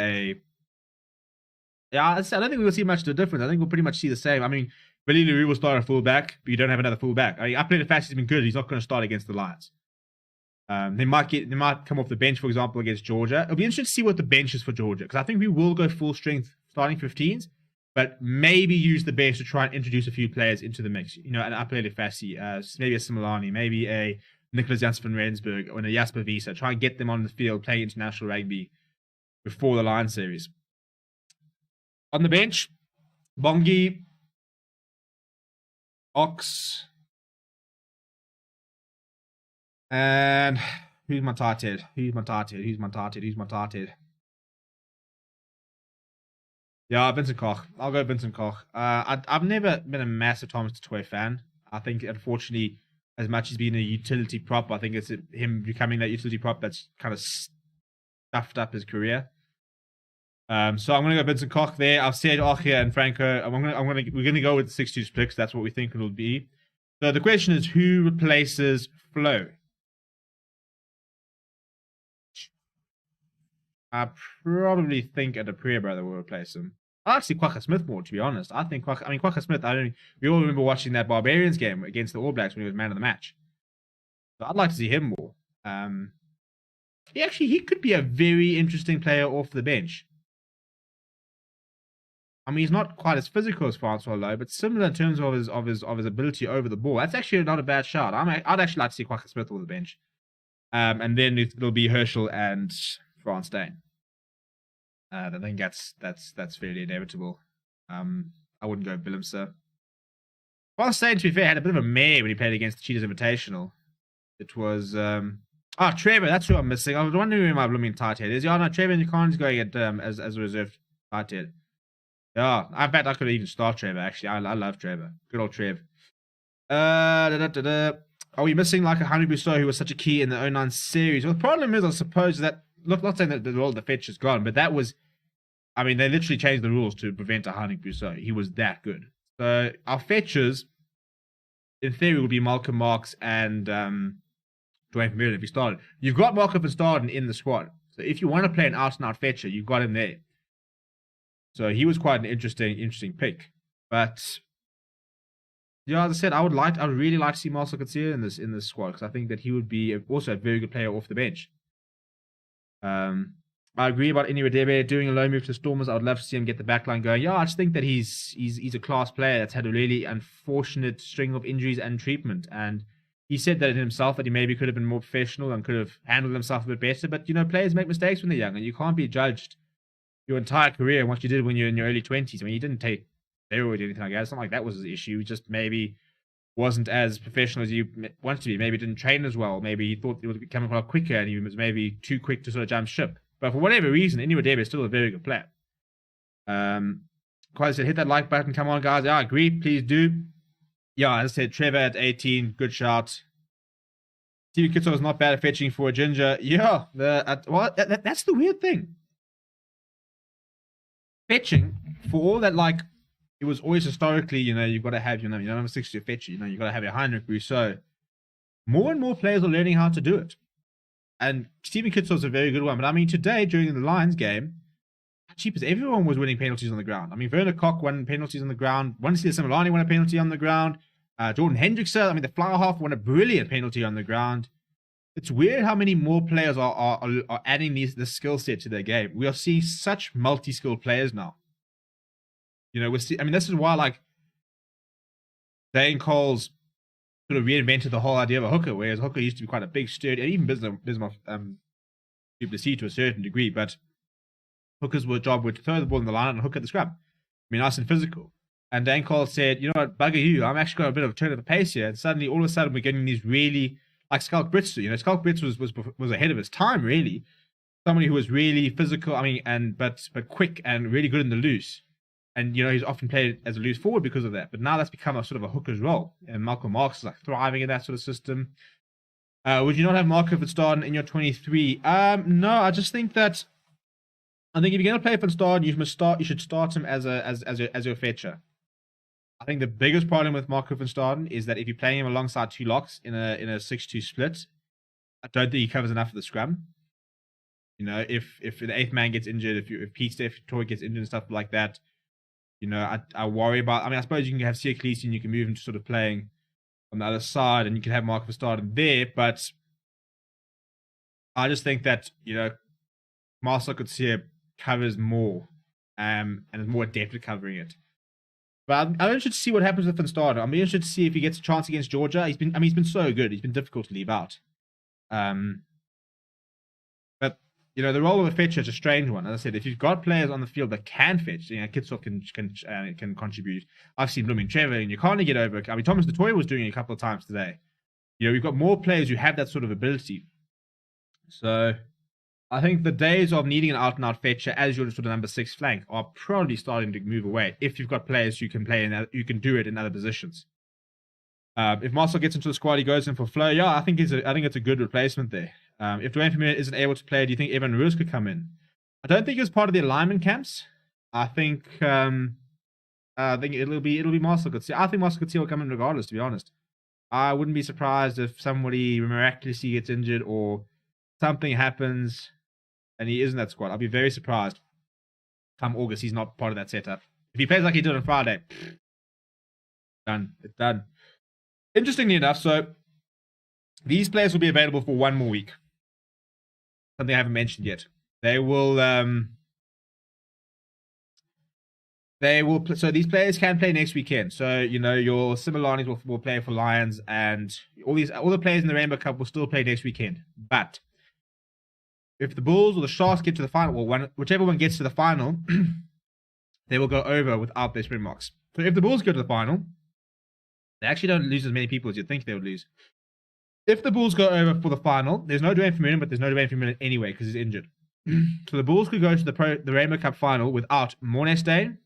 I don't think we'll see much of a difference. I think we'll pretty much see the same. I mean, Billy Leroux will start a fullback, but you don't have another fullback. I mean, Upland Fassi's been good. He's not going to start against the Lions. They might come off the bench, for example, against Georgia. It'll be interesting to see what the bench is for Georgia, because I think we will go full strength starting 15s, but maybe use the bench to try and introduce a few players into the mix. You know, an Upland Fassi, maybe a Similani, maybe a Nicholas Janssen van Rensburg, or a Jasper Visa. Try and get them on the field playing international rugby before the Lions series. On the bench, Bongi, Ox, and who's my tarted? Yeah, Vincent Koch. I'll go Vincent Koch. I've never been a massive Thomas du Toit fan. I think, unfortunately, as much as being a utility prop, I think it's him becoming that utility prop that's kind of stuffed up his career. So I'm going to go Vincent Koch there. I've said Achia and Franco. We're going to go with the 6-2 split because that's what we think it'll be. So the question is, who replaces Flo? I probably think a Dupree brother will replace him. I like to see Kwagga Smith more, to be honest. Kwagga Smith, we all remember watching that Barbarians game against the All Blacks when he was man of the match. So I'd like to see him more. He could be a very interesting player off the bench. I mean, he's not quite as physical as Francois Lowe, but similar in terms of his ability over the ball. That's actually not a bad shot. I'd actually like to see Kwagga Smith off the bench. And then it'll be Herschel and Frans Steyn. I think that's fairly inevitable. I wouldn't go Willemse. Frans Steyn, to be fair, had a bit of a mare when he played against the Cheetahs Invitational. It was Trevor. That's who I'm missing. I was wondering who my blooming tight head is. Yeah, no, Trevor Nkan's going at as a reserve tight head. Yeah, I bet I could even start Trevor. Actually, I love Trevor. Good old Trev. Are we missing like a Henry Bousseau who was such a key in the 09 series? Well, the problem is, I suppose that, not saying that the role of the fetch is gone, but that was, I mean, they literally changed the rules to prevent a Henry Bousseau. He was that good. So our fetchers, in theory, would be Malcolm Marx and Duane Vermeulen if he started. You've got Malcolm van Staden in the squad. So if you want to play an out-and-out fetcher, you've got him there. So he was quite an interesting pick. But Yeah, as I said, I would really like to see Marcel Coetzee in this squad because I think that he would be also a very good player off the bench. I agree about Iniwadebe doing a low move to Stormers. I would love to see him get the backline going. Yeah, I just think that he's a class player that's had a really unfortunate string of injuries and treatment. And he said that himself, that he maybe could have been more professional and could have handled himself a bit better. But, players make mistakes when they're young, and you can't be judged your entire career on what you did when you're in your early 20s. I mean, he didn't take steroids or anything like that. It's not like that was his issue. He just maybe wasn't as professional as you wanted to be. Maybe didn't train as well. Maybe he thought it was coming a lot quicker and he was maybe too quick to sort of jump ship. But for whatever reason, Iniwadebe is still a very good player. Quite said, hit that like button. Come on, guys. I agree. Please do. Yeah, as I said, Trevor at 18. Good shout. TV Kitso is not bad at fetching for a ginger. Yeah, that's the weird thing. Fetching, for all that, like, it was always historically, you've got to have, number 6 to fetch it. You've got to have your Heinrich Rousseau. More and more players are learning how to do it. And Stephen Kitso is a very good one. But I mean, today, during the Lions game, cheapest, everyone was winning penalties on the ground. I mean, Werner Koch won penalties on the ground. Wansley Similani won a penalty on the ground. Jordan Hendrickson, the flower half, won a brilliant penalty on the ground. It's weird how many more players are adding this skill set to their game. We are seeing such multi-skilled players now. This is why, like, Dane Cole's sort of reinvented the whole idea of a hooker, whereas hooker used to be quite a big, sturdy, and even Bismarck people to see to a certain degree, but hookers' job would throw the ball in the line and hook at the scrum. Nice and physical. And Dane Cole said, you know what, bugger you, I'm actually got a bit of a turn of the pace here. And suddenly, all of a sudden, we're getting these really, like Skalk Brits. Skalk Brits was ahead of his time, really. Somebody who was really physical, but quick and really good in the loose. And, he's often played as a loose forward because of that. But now that's become a sort of a hooker's role. And Malcolm Marx is like thriving in that sort of system. Would you not have Marco Verstappen in your 23? No, I just think that if you're going to play Verstappen, you should start him as your fetcher. I think the biggest problem with Marco Verstappen is that if you're playing him alongside two locks in a 6-2 split, I don't think he covers enough of the scrum. If the 8th man gets injured, if Pete Steph Troy gets injured and stuff like that, I worry about. I suppose you can have Sia Khaleesi and you can move him to sort of playing on the other side, and you can have Marco Verstappen there. But I just think that Marcel Coetzee covers more, and is more adept at covering it. But I'm interested to see what happens with Verstappen. I'm interested to see if he gets a chance against Georgia. He's been so good. He's been difficult to leave out. But the role of a fetcher is a strange one. As I said, if you've got players on the field that can fetch, Kitsov can contribute. I've seen Blooming Trevor and you can't get over. Thomas DeToy was doing it a couple of times today. We've got more players who have that sort of ability. So I think the days of needing an out-and-out fetcher as your sort of number 6 flank are probably starting to move away. If you've got players who can you can do it in other positions. If Marcel gets into the squad, he goes in for flow. Yeah, I think it's a good replacement there. If Dwayne Vermeulen isn't able to play, do you think Evan Roos could come in? I don't think it's part of the alignment camps. I think it'll be Marcel Coetzee. I think Marcel Coetzee will come in regardless, to be honest. I wouldn't be surprised if somebody miraculously gets injured or something happens and he is in that squad. I'll be very surprised come August he's not part of that setup. If he plays like he did on Friday, done. It's done. Interestingly enough, so these players will be available for one more week. Something I haven't mentioned yet. They will. So these players can play next weekend. So your Similani's will play for Lions, and all the players in the Rainbow Cup will still play next weekend. But if the Bulls or the Sharks get to the final, or whichever one gets to the final, they will go over without their Springboks. So if the Bulls go to the final, they actually don't lose as many people as you'd think they would lose. If the Bulls go over for the final, there's no Dwayne Vermeulen, but there's no Dwayne Vermeulen anyway because he's injured. So the Bulls could go to the Rainbow Cup final without Mornestein.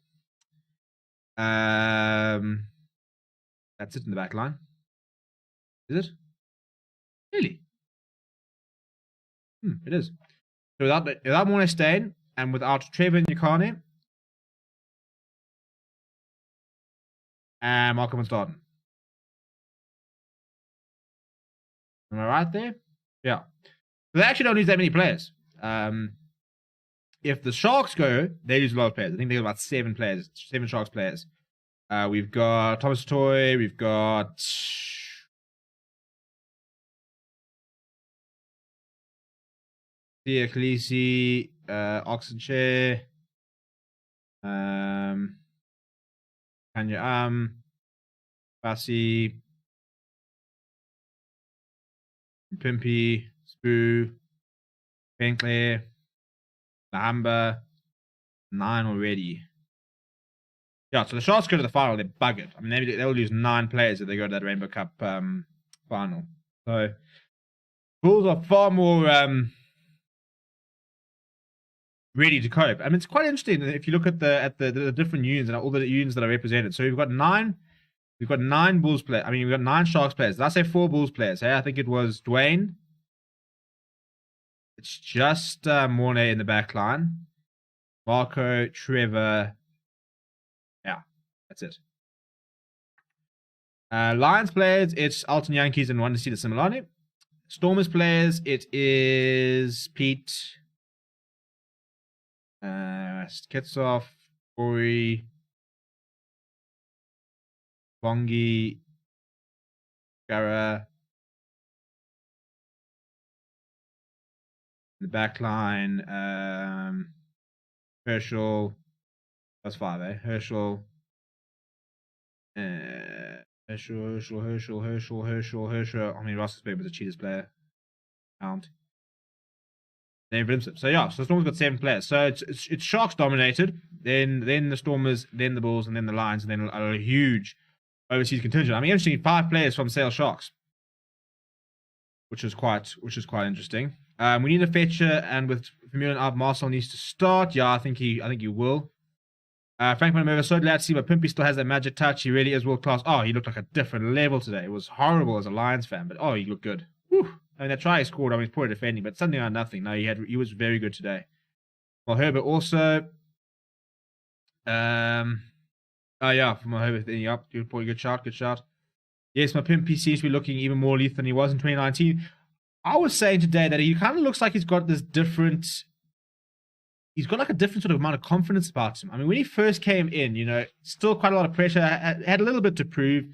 That's it in the back line. Is it? Really? It is. So without Mornestein and without Trevor Nyakane and Malcolm Verstappen. Am I right there? Yeah. They actually don't lose that many players. If the Sharks go, they lose a lot of players. I think they got about 7 Sharks players. We've got Thomas Toy. We've got Thea Khaleesi, Oxenshare, Kanya Bassi, Pimpy, Spoo, Penclair, Nahamba, 9 already. Yeah, so the Sharks go to the final, they're buggered. I mean, they'll lose 9 players if they go to that Rainbow Cup final. So, Bulls are far more ready to cope. I mean, it's quite interesting if you look at the different unions and all the unions that are represented. So we've got 9 Bulls players. I mean, we've got 9 Sharks players. Did I say 4 Bulls players? Hey, I think it was Dwayne. It's just Mornay in the back line. Marco, Trevor. Yeah, that's it. Lions players, it's Alton Yankees and Wandisita Similani. Stormers players, it is Pete, Skitsov, Ori, Bongi, Gara. The back line, Herschel. That's 5, eh? Herschel. Herschel. I mean, Ross Spade was a cheaters player. Count. Then Vincent. So yeah, so the Stormers got 7 players. So it's Sharks dominated. Then the Stormers, then the Bulls, and then the Lions, and then a huge overseas contingent. I mean, interesting, 5 players from Sale Sharks, which is quite interesting. We need a fetcher, and with Vermeulen out, Marcel needs to start. Yeah, I think he will. Frank Manova, so glad to see, but Pimpy still has that magic touch. He really is world class. Oh, he looked like a different level today. It was horrible as a Lions fan, but oh, he looked good. Whew. I mean, that try he scored, I mean, he's poor defending, but something out of nothing. No, he was very good today. Well, Herbert also. Oh yeah, from Herbert, then up. Good shot. Yes, my Pimpy seems to be looking even more lethal than he was in 2019. I was saying today that he kind of looks like he's got this different. He's got like a different sort of amount of confidence about him. I mean, when he first came in, still quite a lot of pressure. Had a little bit to prove.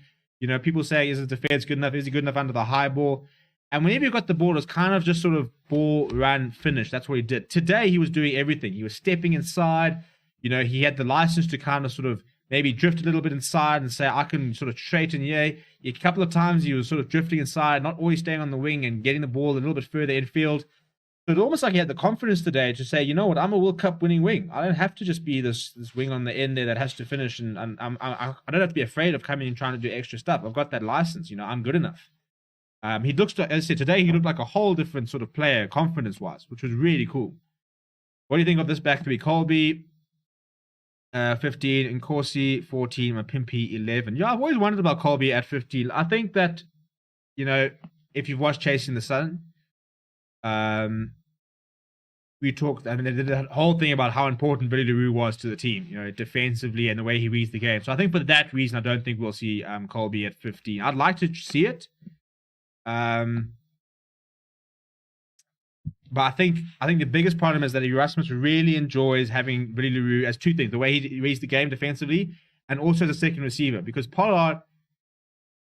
People saying, is his defense good enough? Is he good enough under the high ball? And whenever he got the ball, it was kind of just sort of ball, run, finish. That's what he did. Today, he was doing everything. He was stepping inside. He had the license to kind of sort of maybe drift a little bit inside and say, I can sort of straighten. Yeah, a couple of times he was sort of drifting inside, not always staying on the wing and getting the ball a little bit further infield. So it's almost like he had the confidence today to say, you know what, I'm a World Cup winning wing. I don't have to just be this wing on the end there that has to finish, and I don't have to be afraid of coming and trying to do extra stuff. I've got that license. I'm good enough. He looks, as I said, today he looked like a whole different sort of player, confidence-wise, which was really cool. What do you think of this back three? Colby, 15, and Corsi, 14, and Pimpy, 11. Yeah, I've always wondered about Colby at 15. I think that, if you've watched Chasing the Sun, we talked, they did that whole thing about how important Billy LaRue was to the team, defensively and the way he reads the game. So I think for that reason, I don't think we'll see Colby at 15. I'd like to see it. But I think the biggest problem is that Erasmus really enjoys having Billy LaRue as two things: the way he reads the game defensively, and also as a second receiver. Because Pollard,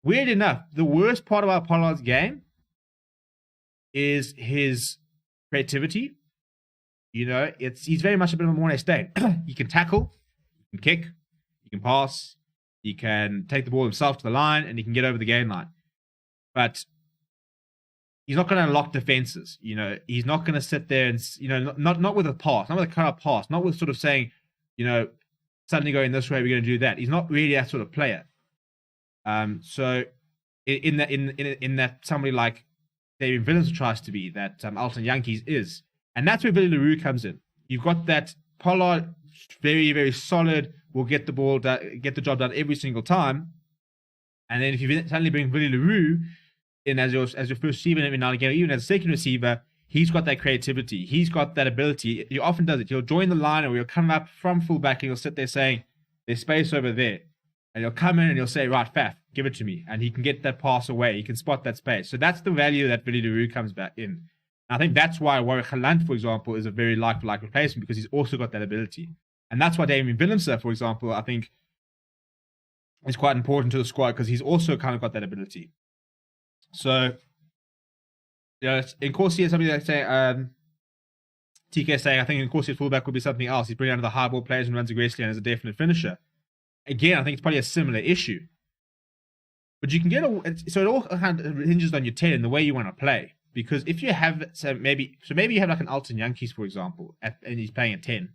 weird enough, the worst part about Pollard's game is his creativity. He's very much a bit of a Mornay Stain. He can tackle, he can kick, he can pass, he can take the ball himself to the line, and he can get over the game line. But he's not going to unlock defenses. He's not going to sit there and, not with a pass, not with a cut-up pass, not with sort of saying, suddenly going this way, we're going to do that. He's not really that sort of player. So in that somebody like David Villens tries to be, that Alton Yankees is. And that's where Billy LaRue comes in. You've got that Pollard, very, very solid, will get the ball, get the job done every single time. And then if you suddenly bring Billy LaRue in as your first receiver every now and again, even as a second receiver, he's got that creativity. He's got that ability. He often does it. He'll join the line, or he'll come up from fullback, and he'll sit there saying, there's space over there. And he'll come in and he'll say, right, Faf, give it to me. And he can get that pass away. He can spot that space. So that's the value that Billy LaRue comes back in. And I think that's why Warwick Galant, for example, is a very like-for-like replacement, because he's also got that ability. And that's why Damien Willemse, for example, I think is quite important to the squad because he's also kind of got that ability. So, in Corsi, something like say, TK saying, I think in Corsi fullback would be something else. He's brilliant under the high ball players and runs aggressively and is a definite finisher. Again, I think it's probably a similar issue. But you can get so it all kind of hinges on your 10 and the way you want to play. Because if you have, maybe you have like an Alton Yankees, for example, and he's playing at 10.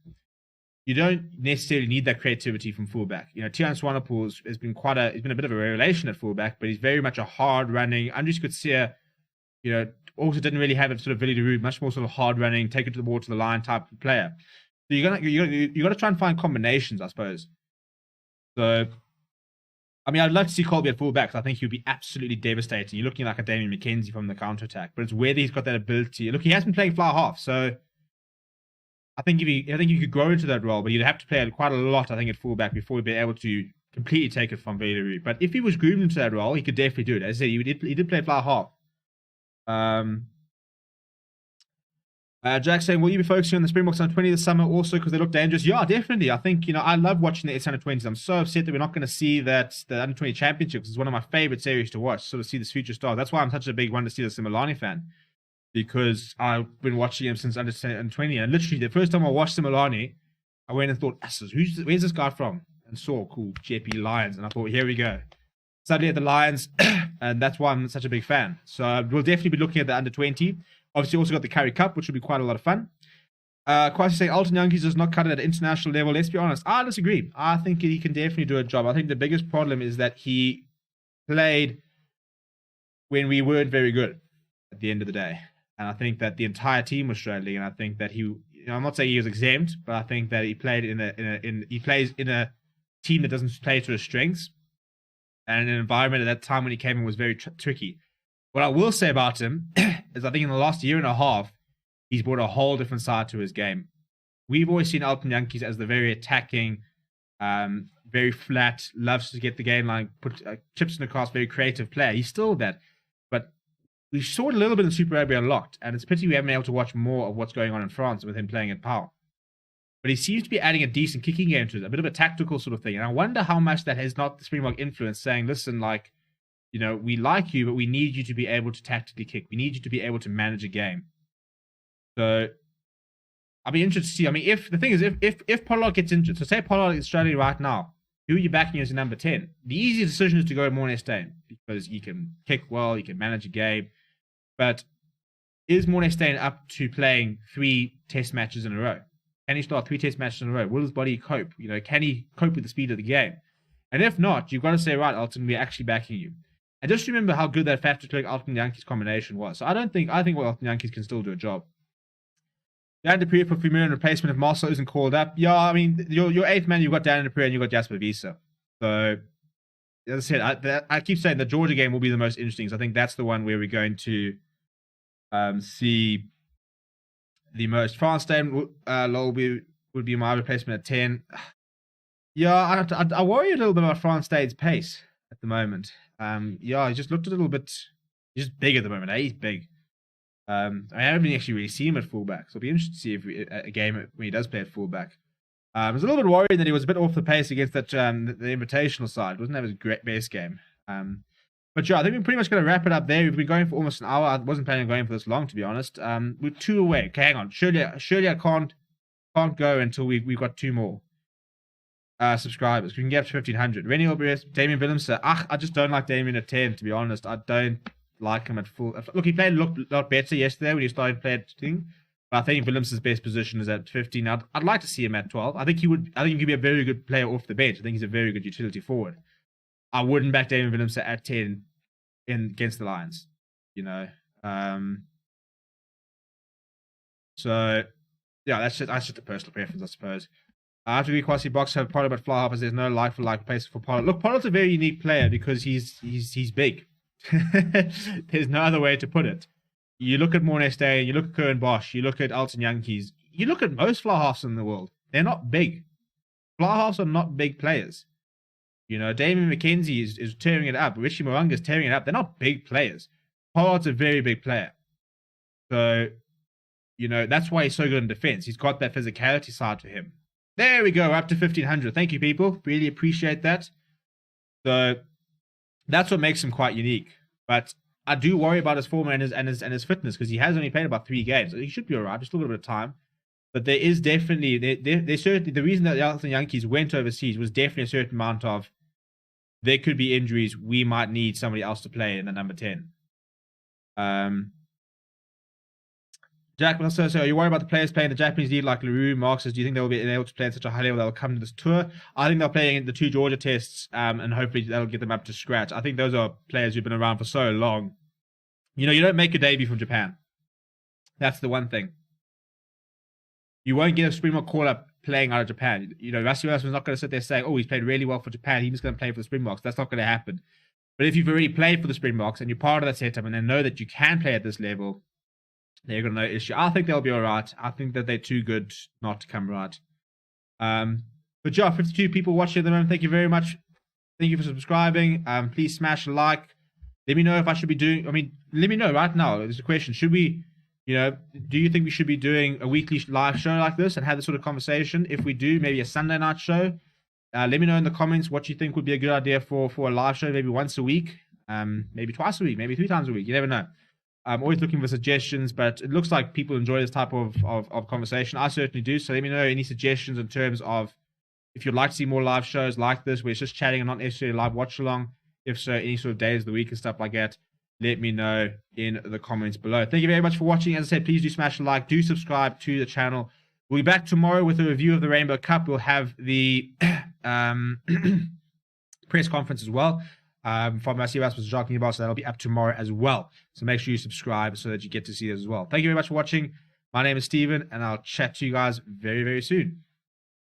You don't necessarily need that creativity from fullback. Tian Swanepoel has been he's been a bit of a revelation at fullback, but he's very much a hard running. Andries Coetzee, also didn't really have a sort of Willie de Rood, much more sort of hard running, take it to the ball to the line type of player. So you got to try and find combinations, I suppose. So, I mean, I'd love to see Colby at fullback because I think he would be absolutely devastating. You're looking like a Damien McKenzie from the counter attack, but it's whether he's got that ability. Look, he has been playing fly half, so I think you could grow into that role, but you'd have to play quite a lot, I think, at fullback before he'd be able to completely take it from Willie de Rood. But if he was groomed into that role, he could definitely do it. As I said, he did play fly half. Jack saying, will you be focusing on the Springboks under 20 this summer also because they look dangerous? Yeah, definitely. I think, I love watching the under 20s. I'm so upset that we're not going to see the under 20 championships. It's one of my favorite series to watch, sort of see this future star. That's why I'm such a big one to see the Similani fan, because I've been watching him since under 20. And literally, the first time I watched Similani, I went and thought, where's this guy from? And saw cool JP Lions. And I thought, here we go. Suddenly at the Lions, and that's why I'm such a big fan. So we'll definitely be looking at the under 20. Obviously, also got the Currie Cup, which will be quite a lot of fun. Kwasi saying, Alton Yankees does not cut it at international level. Let's be honest. I disagree. I think he can definitely do a job. I think the biggest problem is that he played when we weren't very good at the end of the day. And I think that the entire team was struggling. And I think that I'm not saying he was exempt, but I think that he played he plays in a team that doesn't play to his strengths. And an environment at that time when he came in was very tricky. What I will say about him is I think in the last year and a half, he's brought a whole different side to his game. We've always seen Alton Yankees as the very attacking, very flat, loves to get the game line, put chips in the cross, very creative player. He's still that. But we saw it a little bit in Super Rugby Unlocked, and it's a pity we haven't been able to watch more of what's going on in France with him playing at Pau. But he seems to be adding a decent kicking game to it, a bit of a tactical sort of thing. And I wonder how much that has not the Springbok influence, saying, listen, we like you, but we need you to be able to tactically kick. We need you to be able to manage a game. So I'll be interested to see. I mean, if Pollard gets injured, so say Pollard is struggling right now, who are you backing as your number 10? The easy decision is to go Morné Steyn because he can kick well, he can manage a game. But is Morné Steyn up to playing 3 test matches in a row? Can he start 3 test matches in a row? Will his body cope? Can he cope with the speed of the game? And if not, you've got to say, right, Alton, we're actually backing you. And just remember how good that Faf de Klerk Alton Yankees combination was. So I think Alton Yankees can still do a job. Dan de Pree for Vermeulen replacement if Marcel isn't called up. Yeah, I mean, your 8th man, you've got Dan de Pree and you've got Jasper Wiese. So, as I said, I keep saying the Georgia game will be the most interesting. So I think that's the one where we're going to see the most. France Steyn would be my replacement at 10. Yeah, I worry a little bit about France Steyn's pace at the moment. He just looked a little bit. He's just big at the moment. He's big. I haven't actually really seen him at fullback, so it'll be interesting to see if a game when he does play at fullback. I was a little bit worried that he was a bit off the pace against that the invitational side. Wasn't that his great base game? But yeah, I think we're pretty much going to wrap it up there. We've been going for almost an hour. I wasn't planning on going for this long, to be honest. We're 2 away. Okay, hang on. Surely I can't go until we've got 2 more subscribers. We can get up to 1,500. Rennie Albius, Damien Willemse. I just don't like Damien at 10, to be honest. I don't like him at full. Look, he played a lot better yesterday when he started playing thing. But I think Willemse's best position is at 15. I'd like to see him at 12. I think he could be a very good player off the bench. I think he's a very good utility forward. I wouldn't back Damien Willemse at 10 against the Lions. So yeah, that's just a personal preference, I suppose. I have to agree, Kwasi Box have Pollard but fly half as there's no like-for-like place for Pollard. Look, Pollard's a very unique player because he's big. There's no other way to put it. You look at Morné Steyn, you look at Curran Bosch, you look at Alton Yankees, you look at most fly halves in the world. They're not big. Fly halves are not big players. Damien McKenzie is tearing it up. Richie Mo'unga is tearing it up. They're not big players. Pollard's a very big player. So, that's why he's so good in defense. He's got that physicality side to him. There we go, up to 1,500. Thank you, people. Really appreciate that. So that's what makes him quite unique. But I do worry about his form and his fitness, because he has only played about 3 games. So he should be all right. Just a little bit of time. But there is definitely, there's certainly, the reason that the Alton Yankees went overseas was definitely a certain amount of, there could be injuries. We might need somebody else to play in the number 10. Jack will also say, are you worried about the players playing the Japanese league like Leroux, Marks? Do you think they will be able to play at such a high level that will come to this tour? I think they're playing the 2 Georgia tests, and hopefully that'll get them up to scratch. I think those are players who've been around for so long. You know, you don't make a debut from Japan. That's the one thing. You won't get a Springbok call-up playing out of Japan. You know, Rassi was not going to sit there saying, oh, he's played really well for Japan, he's just going to play for the Springboks. That's not going to happen. But if you've already played for the Springboks and you're part of that setup and they know that you can play at this level, they're going to know issue. I think they'll be all right. I think that they're too good not to come right. But yeah, 52 people watching at the moment. Thank you very much. Thank you for subscribing. Please smash a like. Let me know if I should be doing, let me know right now. There's a question. Should we, do you think we should be doing a weekly live show like this and have this sort of conversation? If we do, maybe a Sunday night show. Let me know in the comments what you think would be a good idea for a live show, maybe once a week, maybe twice a week, maybe 3 times a week. You never know. I'm always looking for suggestions, but it looks like people enjoy this type of conversation. I certainly do. So let me know any suggestions in terms of if you'd like to see more live shows like this, where it's just chatting and not necessarily live watch along. If so, any sort of days of the week and stuff like that, let me know in the comments below. Thank you very much for watching. As I said, please do smash a like. Do subscribe to the channel. We'll be back tomorrow with a review of the Rainbow Cup. We'll have the press conference as well. From Rassi versus Jacques Nibal, so that'll be up tomorrow as well. So make sure you subscribe so that you get to see it as well. Thank you very much for watching. My name is Steven, and I'll chat to you guys very, very soon.